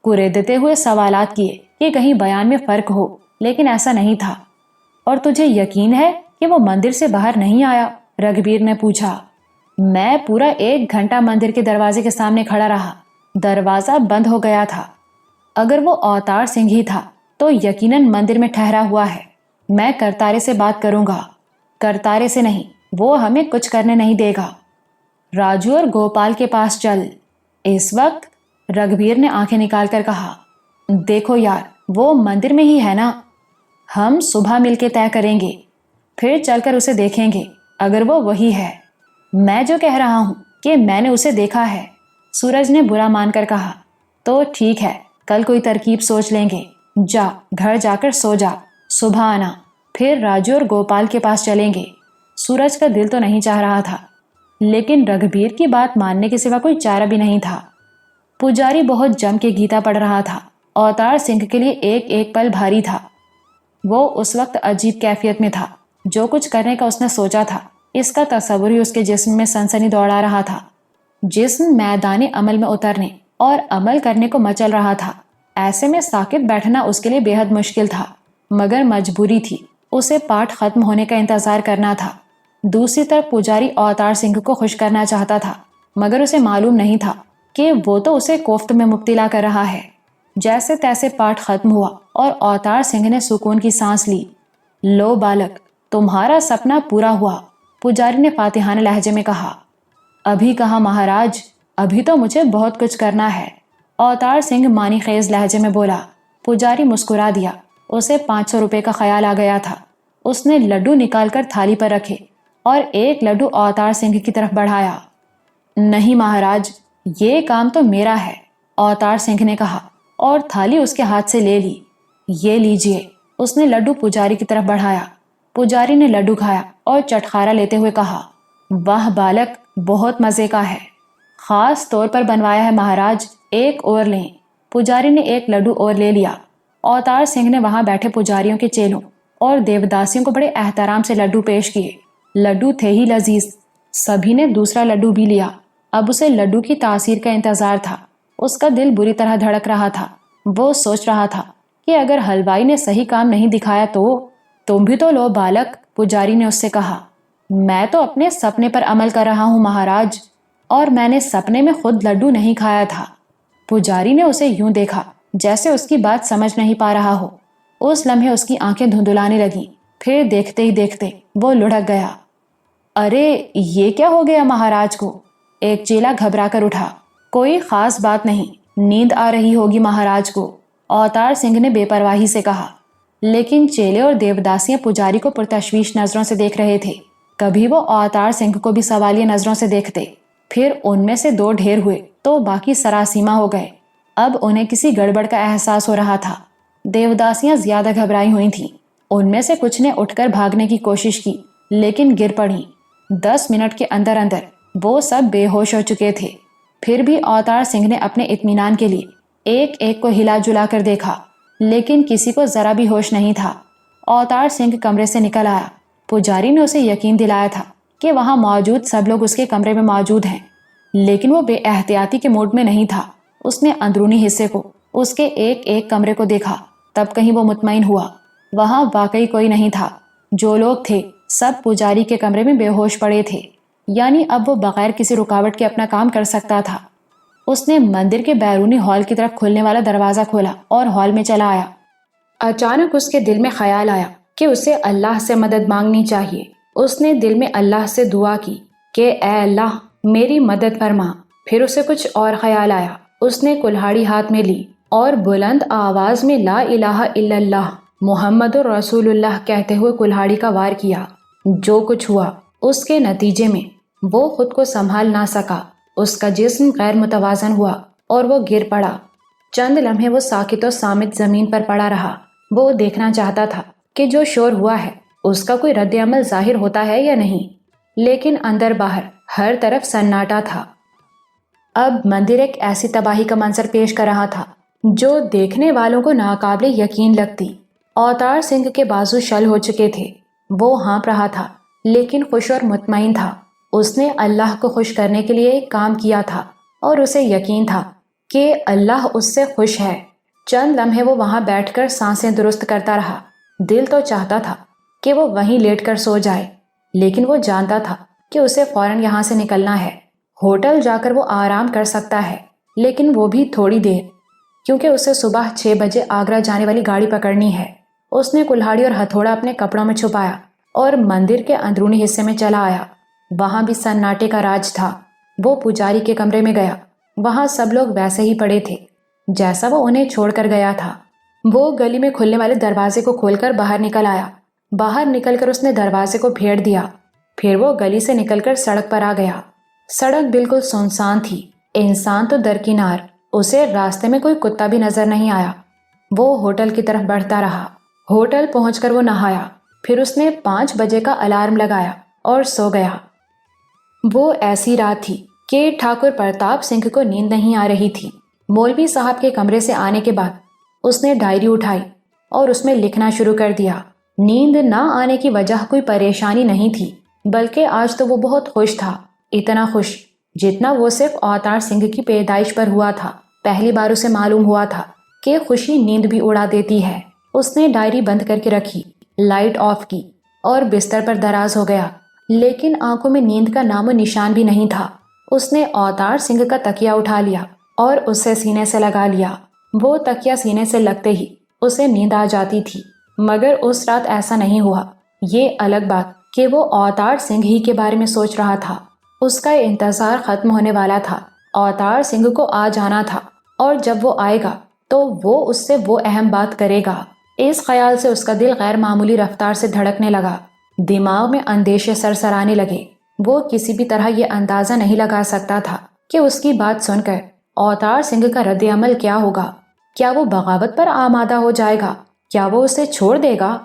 کریدتے ہوئے سوالات کیے کہ کہیں بیان میں فرق ہو، لیکن ایسا نہیں تھا۔ اور تجھے یقین ہے کہ وہ مندر سے باہر نہیں آیا؟ رگھبیر نے پوچھا۔ میں پورا 1 گھنٹہ مندر کے دروازے کے سامنے کھڑا رہا، دروازہ بند ہو گیا تھا۔ اگر وہ اوتار سنگھ ہی تھا تو یقیناً مندر میں ٹھہرا ہوا ہے۔ میں کرتارے سے بات کروں گا۔ کرتارے سے نہیں، وہ ہمیں کچھ کرنے نہیں دے گا۔ راجو اور گوپال کے پاس چل۔ اس وقت؟ رگھبیر نے آنکھیں نکال کر کہا۔ دیکھو یار، وہ مندر میں ہی ہے نا؟ ہم صبح مل کے طے کریں گے، پھر چل کر اسے دیکھیں گے اگر وہ وہی ہے۔ میں جو کہہ رہا ہوں کہ میں نے اسے دیکھا ہے، سورج نے برا مان کر کہا۔ تو ٹھیک ہے، کل کوئی ترکیب سوچ لیں گے۔ جا، گھر جا کر سو جا، صبح آنا، پھر راجو اور گوپال کے پاس چلیں گے۔ سورج کا دل تو نہیں چاہ رہا تھا، لیکن رگھبیر کی بات ماننے کے سوا کوئی چارہ بھی نہیں تھا۔ پجاری بہت جم کے گیتا پڑھ رہا تھا۔ اوتار سنگھ کے لیے ایک ایک پل بھاری تھا۔ وہ اس وقت عجیب کیفیت میں تھا۔ جو کچھ کرنے کا اس نے سوچا تھا، اس کا تصور ہی اس کے جسم میں سنسنی دوڑا رہا تھا۔ جسم میدان عمل میں اترنے اور عمل کرنے کو مچل رہا تھا۔ ایسے میں ساکت بیٹھنا اس کے لیے بے حد مشکل تھا، مگر مجبوری تھی، اسے پاٹ ختم ہونے کا انتظار کرنا تھا۔ دوسری طرف پجاری اوتار سنگھ کو خوش کرنا چاہتا تھا، مگر اسے معلوم نہیں تھا کہ وہ تو اسے کوفت میں مبتلا کر رہا ہے۔ جیسے تیسے پاٹ ختم ہوا اور اوتار سنگھ نے سکون کی سانس لی۔ لو بالک، تمہارا سپنا پورا ہوا، پجاری نے فاتحانہ لہجے میں کہا۔ ابھی کہاں مہاراج، ابھی تو مجھے بہت کچھ کرنا ہے، اوتار سنگھ مانی خیز لہجے میں بولا۔ پجاری مسکرا دیا۔ اسے 500 روپے کا خیال آ گیا تھا۔ اس نے لڈو نکال کر تھالی پر رکھے اور ایک لڈو اوتار سنگھ کی طرف بڑھایا۔ نہیں مہاراج، یہ کام تو میرا ہے، اوتار سنگھ نے کہا اور تھالی اس کے ہاتھ سے لے لی۔ یہ لیجئے، اس نے لڈو پجاری کی طرف بڑھایا۔ پجاری نے لڈو کھایا اور چٹخارا لیتے ہوئے کہا، واہ بالک، بہت مزے کا ہے، خاص طور پر بنوایا ہے مہاراج، ایک اور لیں۔ پجاری نے ایک لڈو اور لے لیا۔ اوتار سنگھ نے وہاں بیٹھے پجاریوں کے چیلوں اور دیوداسیوں کو بڑے احترام سے لڈو پیش کیے۔ لڈو تھے ہی لذیذ، سبھی نے دوسرا لڈو بھی لیا۔ اب اسے لڈو کی تاثیر کا انتظار تھا۔ اس کا دل بری طرح دھڑک رہا تھا۔ وہ سوچ رہا تھا کہ اگر حلوائی نے صحیح کام نہیں دکھایا تو تم بھی تو لو بالک، پجاری نے اس سے کہا۔ میں تو اپنے سپنے پر عمل کر رہا ہوں مہاراج، اور میں نے سپنے میں خود لڈو نہیں کھایا تھا۔ پجاری نے اسے یوں دیکھا جیسے اس کی بات سمجھ نہیں پا رہا ہو۔ اس لمحے اس کی آنکھیں دھندلانے لگیں، پھر دیکھتے ہی دیکھتے وہ لڑک گیا۔ ارے یہ کیا ہو گیا مہاراج کو؟ ایک چیلا گھبرا کر اٹھا۔ کوئی خاص بات نہیں، نیند آ رہی ہوگی مہاراج کو، اوتار سنگھ نے بے پرواہی سے کہا۔ لیکن چیلے اور دیوداسیاں پجاری کو پرتشویش نظروں سے دیکھ رہے تھے۔ کبھی وہ اوتار سنگھ کو بھی سوالیہ نظروں سے دیکھتے، پھر ان میں سے دو ڈھیر ہوئے تو باقی سراسیما ہو گئے۔ اب انہیں کسی گڑبڑ کا احساس ہو رہا تھا۔ دیوداسیاں زیادہ گھبرائی ہوئی تھیں۔ ان میں سے کچھ نے اٹھ کر بھاگنے کی کوشش کی لیکن گر پڑیں۔ 10 منٹ کے اندر اندر وہ سب بے ہوش ہو چکے تھے۔ پھر بھی اوتار سنگھ نے اپنے اطمینان کے لیے ایک ایک کو ہلا جلا کر دیکھا، لیکن کسی کو ذرا بھی ہوش نہیں تھا۔ اوتار سنگھ کمرے سے نکل آیا۔ پجاری نے اسے یقین دلایا تھا کہ وہاں موجود سب لوگ اس کے کمرے میں موجود ہیں، لیکن وہ بے احتیاطی کے موڈ میں نہیں تھا۔ اس نے اندرونی حصے کو، اس کے ایک ایک کمرے کو دیکھا، تب کہیں وہ مطمئن ہوا۔ وہاں واقعی کوئی نہیں تھا۔ جو لوگ تھے سب پجاری کے کمرے میں بے ہوش پڑے تھے، یعنی اب وہ بغیر کسی رکاوٹ کے اپنا کام کر سکتا تھا۔ اس نے مندر کے بیرونی ہال کی طرف کھلنے والا دروازہ کھولا اور ہال میں چلا آیا۔ اچانک اس کے دل میں خیال آیا کہ اسے اللہ سے مدد مانگنی چاہیے۔ اس نے دل میں اللہ سے دعا کی کہ اے اللہ میری مدد فرما۔ پھر اسے کچھ اور خیال آیا۔ اس نے کلہاڑی ہاتھ میں لی اور بلند آواز میں لا الہ الا اللہ محمد رسول اللہ کہتے ہوئے کلہاڑی کا وار کیا۔ جو کچھ ہوا اس کے نتیجے میں وہ خود کو سنبھال نہ سکا۔ اس کا جسم غیر متوازن ہوا اور وہ گر پڑا۔ چند لمحے وہ ساکت و صامت زمین پر پڑا رہا۔ وہ دیکھنا چاہتا تھا کہ جو شور ہوا ہے اس کا کوئی رد عمل ظاہر ہوتا ہے یا نہیں، لیکن اندر باہر ہر طرف سناٹا تھا۔ اب مندر ایک ایسی تباہی کا منظر پیش کر رہا تھا جو دیکھنے والوں کو ناقابل یقین لگتی۔ اوتار سنگھ کے بازو شل ہو چکے تھے۔ وہ ہانپ رہا تھا لیکن خوش اور مطمئن تھا۔ اس نے اللہ کو خوش کرنے کے لیے ایک کام کیا تھا اور اسے یقین تھا کہ اللہ اس سے خوش ہے۔ چند لمحے وہ وہاں بیٹھ کر سانسیں درست کرتا رہا۔ دل تو چاہتا تھا کہ وہ وہیں لیٹ کر سو جائے، لیکن وہ جانتا تھا کہ اسے فوراً یہاں سے نکلنا ہے۔ ہوٹل جا کر وہ آرام کر سکتا ہے، لیکن وہ بھی تھوڑی دیر، کیونکہ اسے صبح 6 بجے آگرہ جانے والی گاڑی پکڑنی ہے۔ اس نے کلہاڑی اور ہتھوڑا اپنے کپڑوں میں چھپایا اور مندر کے اندرونی حصے میں چلا آیا۔ وہاں بھی سناٹے کا راج تھا۔ وہ پجاری کے کمرے میں گیا۔ وہاں سب لوگ ویسے ہی پڑے تھے جیسا وہ انہیں چھوڑ کر گیا تھا۔ وہ گلی میں کھلنے والے دروازے کو کھول کر باہر نکل آیا۔ باہر نکل کر اس نے دروازے کو پھیڑ دیا۔ پھر وہ گلی سے نکل کر سڑک پر آ گیا۔ سڑک بالکل سنسان تھی۔ انسان تو درکنار۔ اسے راستے میں کوئی کتا بھی نظر نہیں آیا۔ وہ ہوٹل کی طرف بڑھتا رہا۔ ہوٹل پہنچ کر وہ نہایا۔ پھر اس نے 5 بجے کا الارم لگایا اور سو گیا۔ وہ ایسی رات تھی کہ ٹھاکر پرتاپ سنگھ کو نیند نہیں آ رہی تھی۔ مولوی صاحب کے کمرے سے آنے کے بعد اس نے ڈائری اٹھائی اور اس میں لکھنا شروع کر دیا۔ نیند نہ آنے کی وجہ کوئی پریشانی نہیں تھی، بلکہ آج تو وہ بہت خوش تھا، اتنا خوش جتنا وہ صرف اوتار سنگھ کی پیدائش پر ہوا تھا۔ پہلی بار اسے معلوم ہوا تھا کہ خوشی نیند بھی اڑا دیتی ہے۔ اس نے ڈائری بند کر کے رکھی، لائٹ آف کی اور بستر پر دراز ہو گیا، لیکن آنکھوں میں نیند کا نام و نشان بھی نہیں تھا۔ اس نے اوتار سنگھ کا تکیہ اٹھا لیا اور اسے سینے سے لگا لیا۔ وہ تکیہ سینے سے لگتے ہی اسے نیند آ جاتی تھی، مگر اس رات ایسا نہیں ہوا۔ یہ الگ بات کہ وہ اوتار سنگھ ہی کے بارے میں سوچ رہا تھا۔ اس کا انتظار ختم ہونے والا تھا۔ اوتار سنگھ کو آ جانا تھا اور جب وہ آئے گا تو وہ اس سے وہ اہم بات کرے گا۔ اس خیال سے اس کا دل غیر معمولی رفتار سے دھڑکنے لگا۔ دماغ میں اندیشے سرسرانے لگے۔ وہ کسی بھی طرح یہ اندازہ نہیں لگا سکتا تھا کہ اس کی بات سن کر اوتار سنگھ کا رد عمل کیا ہوگا۔ کیا وہ بغاوت پر آمادہ ہو جائے گا؟ کیا وہ اسے چھوڑ دے گا؟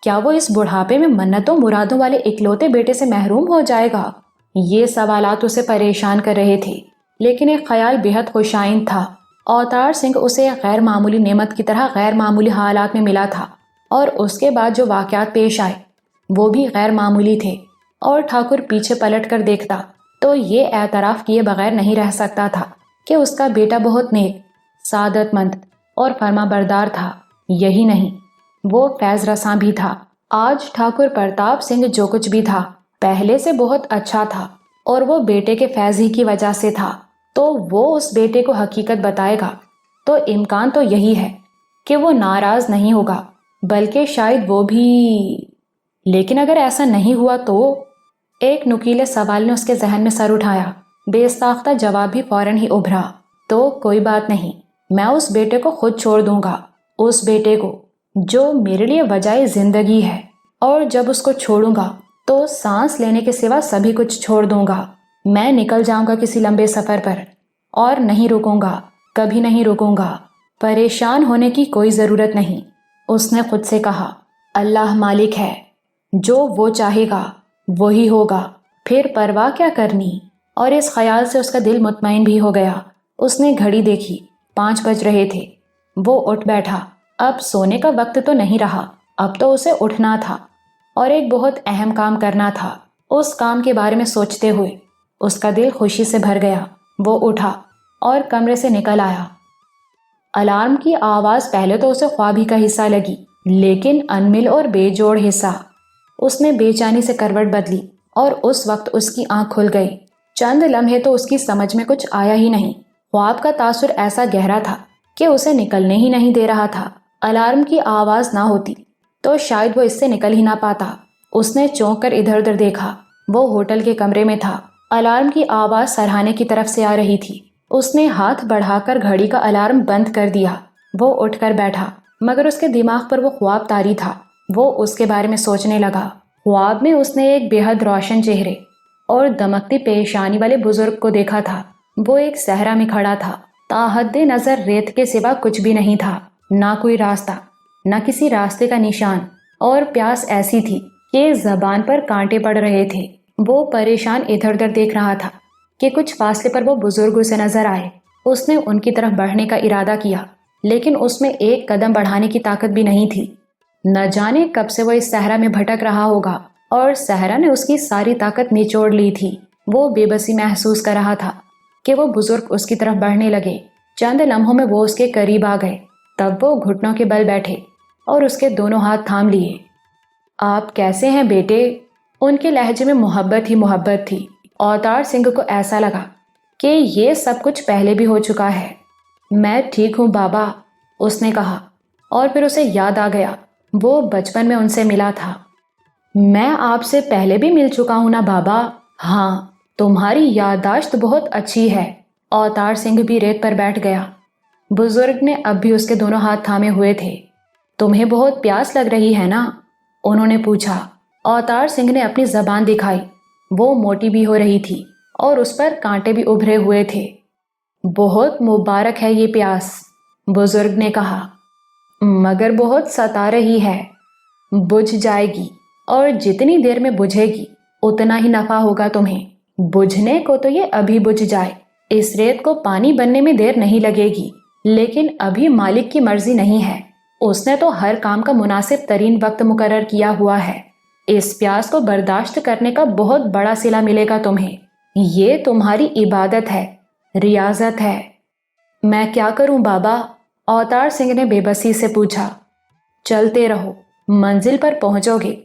کیا وہ اس بڑھاپے میں منتوں مرادوں والے اکلوتے بیٹے سے محروم ہو جائے گا؟ یہ سوالات اسے پریشان کر رہے تھے، لیکن ایک خیال بے حد خوشائند تھا۔ اوتار سنگھ اسے ایک غیر معمولی نعمت کی طرح غیر معمولی حالات میں ملا تھا، اور اس کے بعد جو واقعات پیش آئے وہ بھی غیر معمولی تھے۔ اور ٹھاکر پیچھے پلٹ کر دیکھتا تو یہ اعتراف کیے بغیر نہیں رہ سکتا تھا کہ اس کا بیٹا بہت نیک، سعادت مند اور فرما بردار تھا۔ یہی نہیں، وہ فیض رساں بھی تھا۔ آج ٹھاکر پرتاپ سنگھ جو کچھ بھی تھا پہلے سے بہت اچھا تھا، اور وہ بیٹے کے فیض ہی کی وجہ سے تھا۔ تو وہ اس بیٹے کو حقیقت بتائے گا تو امکان تو یہی ہے کہ وہ ناراض نہیں ہوگا، بلکہ شاید وہ بھی۔ لیکن اگر ایسا نہیں ہوا تو؟ ایک نکیلے سوال نے اس کے ذہن میں سر اٹھایا۔ بے ساختہ جواب بھی فوراً ہی ابھرا۔ تو کوئی بات نہیں، میں اس بیٹے کو خود چھوڑ دوں گا، اس بیٹے کو جو میرے لیے وجہ زندگی ہے، اور جب اس کو چھوڑوں گا تو سانس لینے کے سوا سبھی کچھ چھوڑ دوں گا۔ میں نکل جاؤں گا کسی لمبے سفر پر، اور نہیں رکوں گا، کبھی نہیں رکوں گا۔ پریشان ہونے کی کوئی ضرورت نہیں، اس نے خود سے کہا۔ اللہ مالک ہے، جو وہ چاہے گا وہی ہوگا، پھر پرواہ کیا کرنی۔ اور اس خیال سے اس کا دل مطمئن بھی ہو گیا۔ اس نے گھڑی دیکھی، 5 بج رہے تھے۔ وہ اٹھ بیٹھا۔ اب سونے کا وقت تو نہیں رہا، اب تو اسے اٹھنا تھا اور ایک بہت اہم کام کرنا تھا۔ اس کام کے بارے میں سوچتے ہوئے اس کا دل خوشی سے بھر گیا۔ وہ اٹھا اور کمرے سے نکل آیا۔ الارم کی آواز پہلے تو اسے خواب ہی کا حصہ لگی، لیکن انمل اور بے جوڑ حصہ۔ اس نے بے چینی سے کروٹ بدلی اور اس وقت اس کی آنکھ کھل گئی۔ چند لمحے تو اس کی سمجھ میں کچھ آیا ہی نہیں۔ خواب کا تاثر ایسا گہرا تھا کہ اسے نکلنے ہی نہیں دے رہا تھا۔ الارم کی آواز نہ ہوتی تو شاید وہ اس سے نکل ہی نہ پاتا۔ اس نے چونک کر ادھر ادھر دیکھا۔ وہ ہوٹل کے کمرے میں تھا۔ الارم کی آواز سرہانے کی طرف سے آ رہی تھی۔ اس نے ہاتھ بڑھا کر گھڑی کا الارم بند کر دیا۔ وہ اٹھ کر بیٹھا، مگر اس کے دماغ پر وہ خواب طاری تھا۔ وہ اس کے بارے میں سوچنے لگا۔ خواب میں اس نے ایک بے حد روشن چہرے اور دمکتی پیشانی والے بزرگ کو دیکھا تھا۔ وہ ایک صحرا میں کھڑا تھا۔ تاحد نظر ریت کے سوا کچھ بھی نہیں تھا، نہ کوئی راستہ، نہ کسی راستے کا نشان، اور پیاس ایسی تھی کہ زبان پر کانٹے پڑ رہے تھے۔ وہ پریشان ادھر ادھر دیکھ رہا تھا کہ کچھ فاصلے پر وہ بزرگ اسے نظر آئے۔ اس نے ان کی طرف بڑھنے کا ارادہ کیا، لیکن اس میں ایک قدم بڑھانے کی طاقت بھی نہیں تھی۔ نہ جانے کب سے وہ اس صحرا میں بھٹک رہا ہوگا، اور صحرا نے اس کی ساری طاقت نچوڑ لی تھی۔ وہ بے بسی محسوس کر رہا تھا کہ وہ بزرگ اس کی طرف بڑھنے لگے۔ چند لمحوں میں وہ اس کے قریب آ گئے۔ تب وہ گھٹنوں کے بل بیٹھے اور اس کے دونوں ہاتھ تھام لیے۔ آپ کیسے ہیں بیٹے؟ ان کے لہجے میں محبت ہی محبت تھی۔ اوتار سنگھ کو ایسا لگا کہ یہ سب کچھ پہلے بھی ہو چکا ہے۔ میں ٹھیک ہوں بابا، اس نے کہا، اور پھر اسے یاد آ گیا وہ بچپن میں ان سے ملا تھا۔ میں آپ سے پہلے بھی مل چکا ہوں نا بابا؟ ہاں، تمہاری یادداشت بہت اچھی ہے۔ اوتار سنگھ بھی ریت پر بیٹھ گیا۔ بزرگ نے اب بھی اس کے دونوں ہاتھ تھامے ہوئے تھے۔ تمہیں بہت پیاس لگ رہی ہے نا؟ انہوں نے پوچھا۔ اوتار سنگھ نے اپنی زبان دکھائی۔ وہ موٹی بھی ہو رہی تھی اور اس پر کانٹے بھی ابھرے ہوئے تھے۔ بہت مبارک ہے یہ پیاس، بزرگ نے کہا، مگر بہت ستا رہی ہے۔ بجھ جائے گی، اور جتنی دیر میں بجھے گی اتنا ہی نفع ہوگا تمہیں۔ بجھنے کو تو یہ ابھی بجھ جائے، اس ریت کو پانی بننے میں دیر نہیں لگے گی، لیکن ابھی مالک کی مرضی نہیں ہے۔ اس نے تو ہر کام کا مناسب ترین وقت مقرر کیا ہوا ہے۔ اس پیاس کو برداشت کرنے کا بہت بڑا صلہ ملے گا تمہیں۔ یہ تمہاری عبادت ہے، ریاضت ہے۔ میں کیا کروں بابا؟ اوتار سنگھ نے بے بسی سے پوچھا۔ چلتے رہو، منزل پر پہنچو گے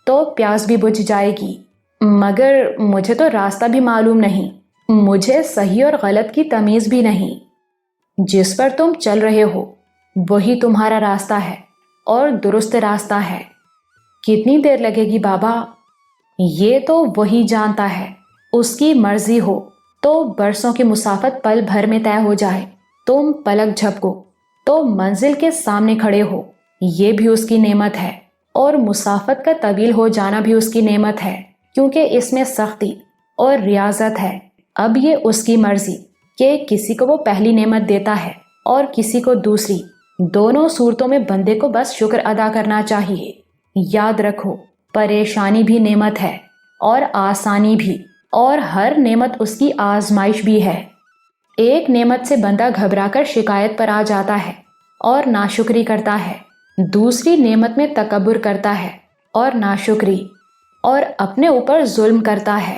تو پیاس بھی بجھ جائے گی، مگر مجھے تو راستہ بھی معلوم نہیں، مجھے صحیح اور غلط کی تمیز بھی نہیں۔ جس پر تم چل رہے ہو وہی تمہارا راستہ ہے، اور درست راستہ ہے۔ کتنی دیر لگے گی بابا؟ یہ تو وہی جانتا ہے، اس کی مرضی ہو تو برسوں کی مسافت پل بھر میں طے ہو جائے۔ تم پلک جھپکو تو منزل کے سامنے کھڑے ہو، یہ بھی اس کی نعمت ہے، اور مسافت کا طویل ہو جانا بھی اس کی نعمت ہے، کیونکہ اس میں سختی اور ریاضت ہے۔ اب یہ اس کی مرضی کہ کسی کو وہ پہلی نعمت دیتا ہے اور کسی کو دوسری۔ دونوں صورتوں میں بندے کو بس شکر ادا کرنا چاہیے۔ یاد رکھو، پریشانی بھی نعمت ہے اور آسانی بھی، اور ہر نعمت اس کی آزمائش بھی ہے۔ ایک نعمت سے بندہ گھبرا کر شکایت پر آ جاتا ہے اور ناشکری کرتا ہے، دوسری نعمت میں تکبر کرتا ہے اور ناشکری، اور اپنے اوپر ظلم کرتا ہے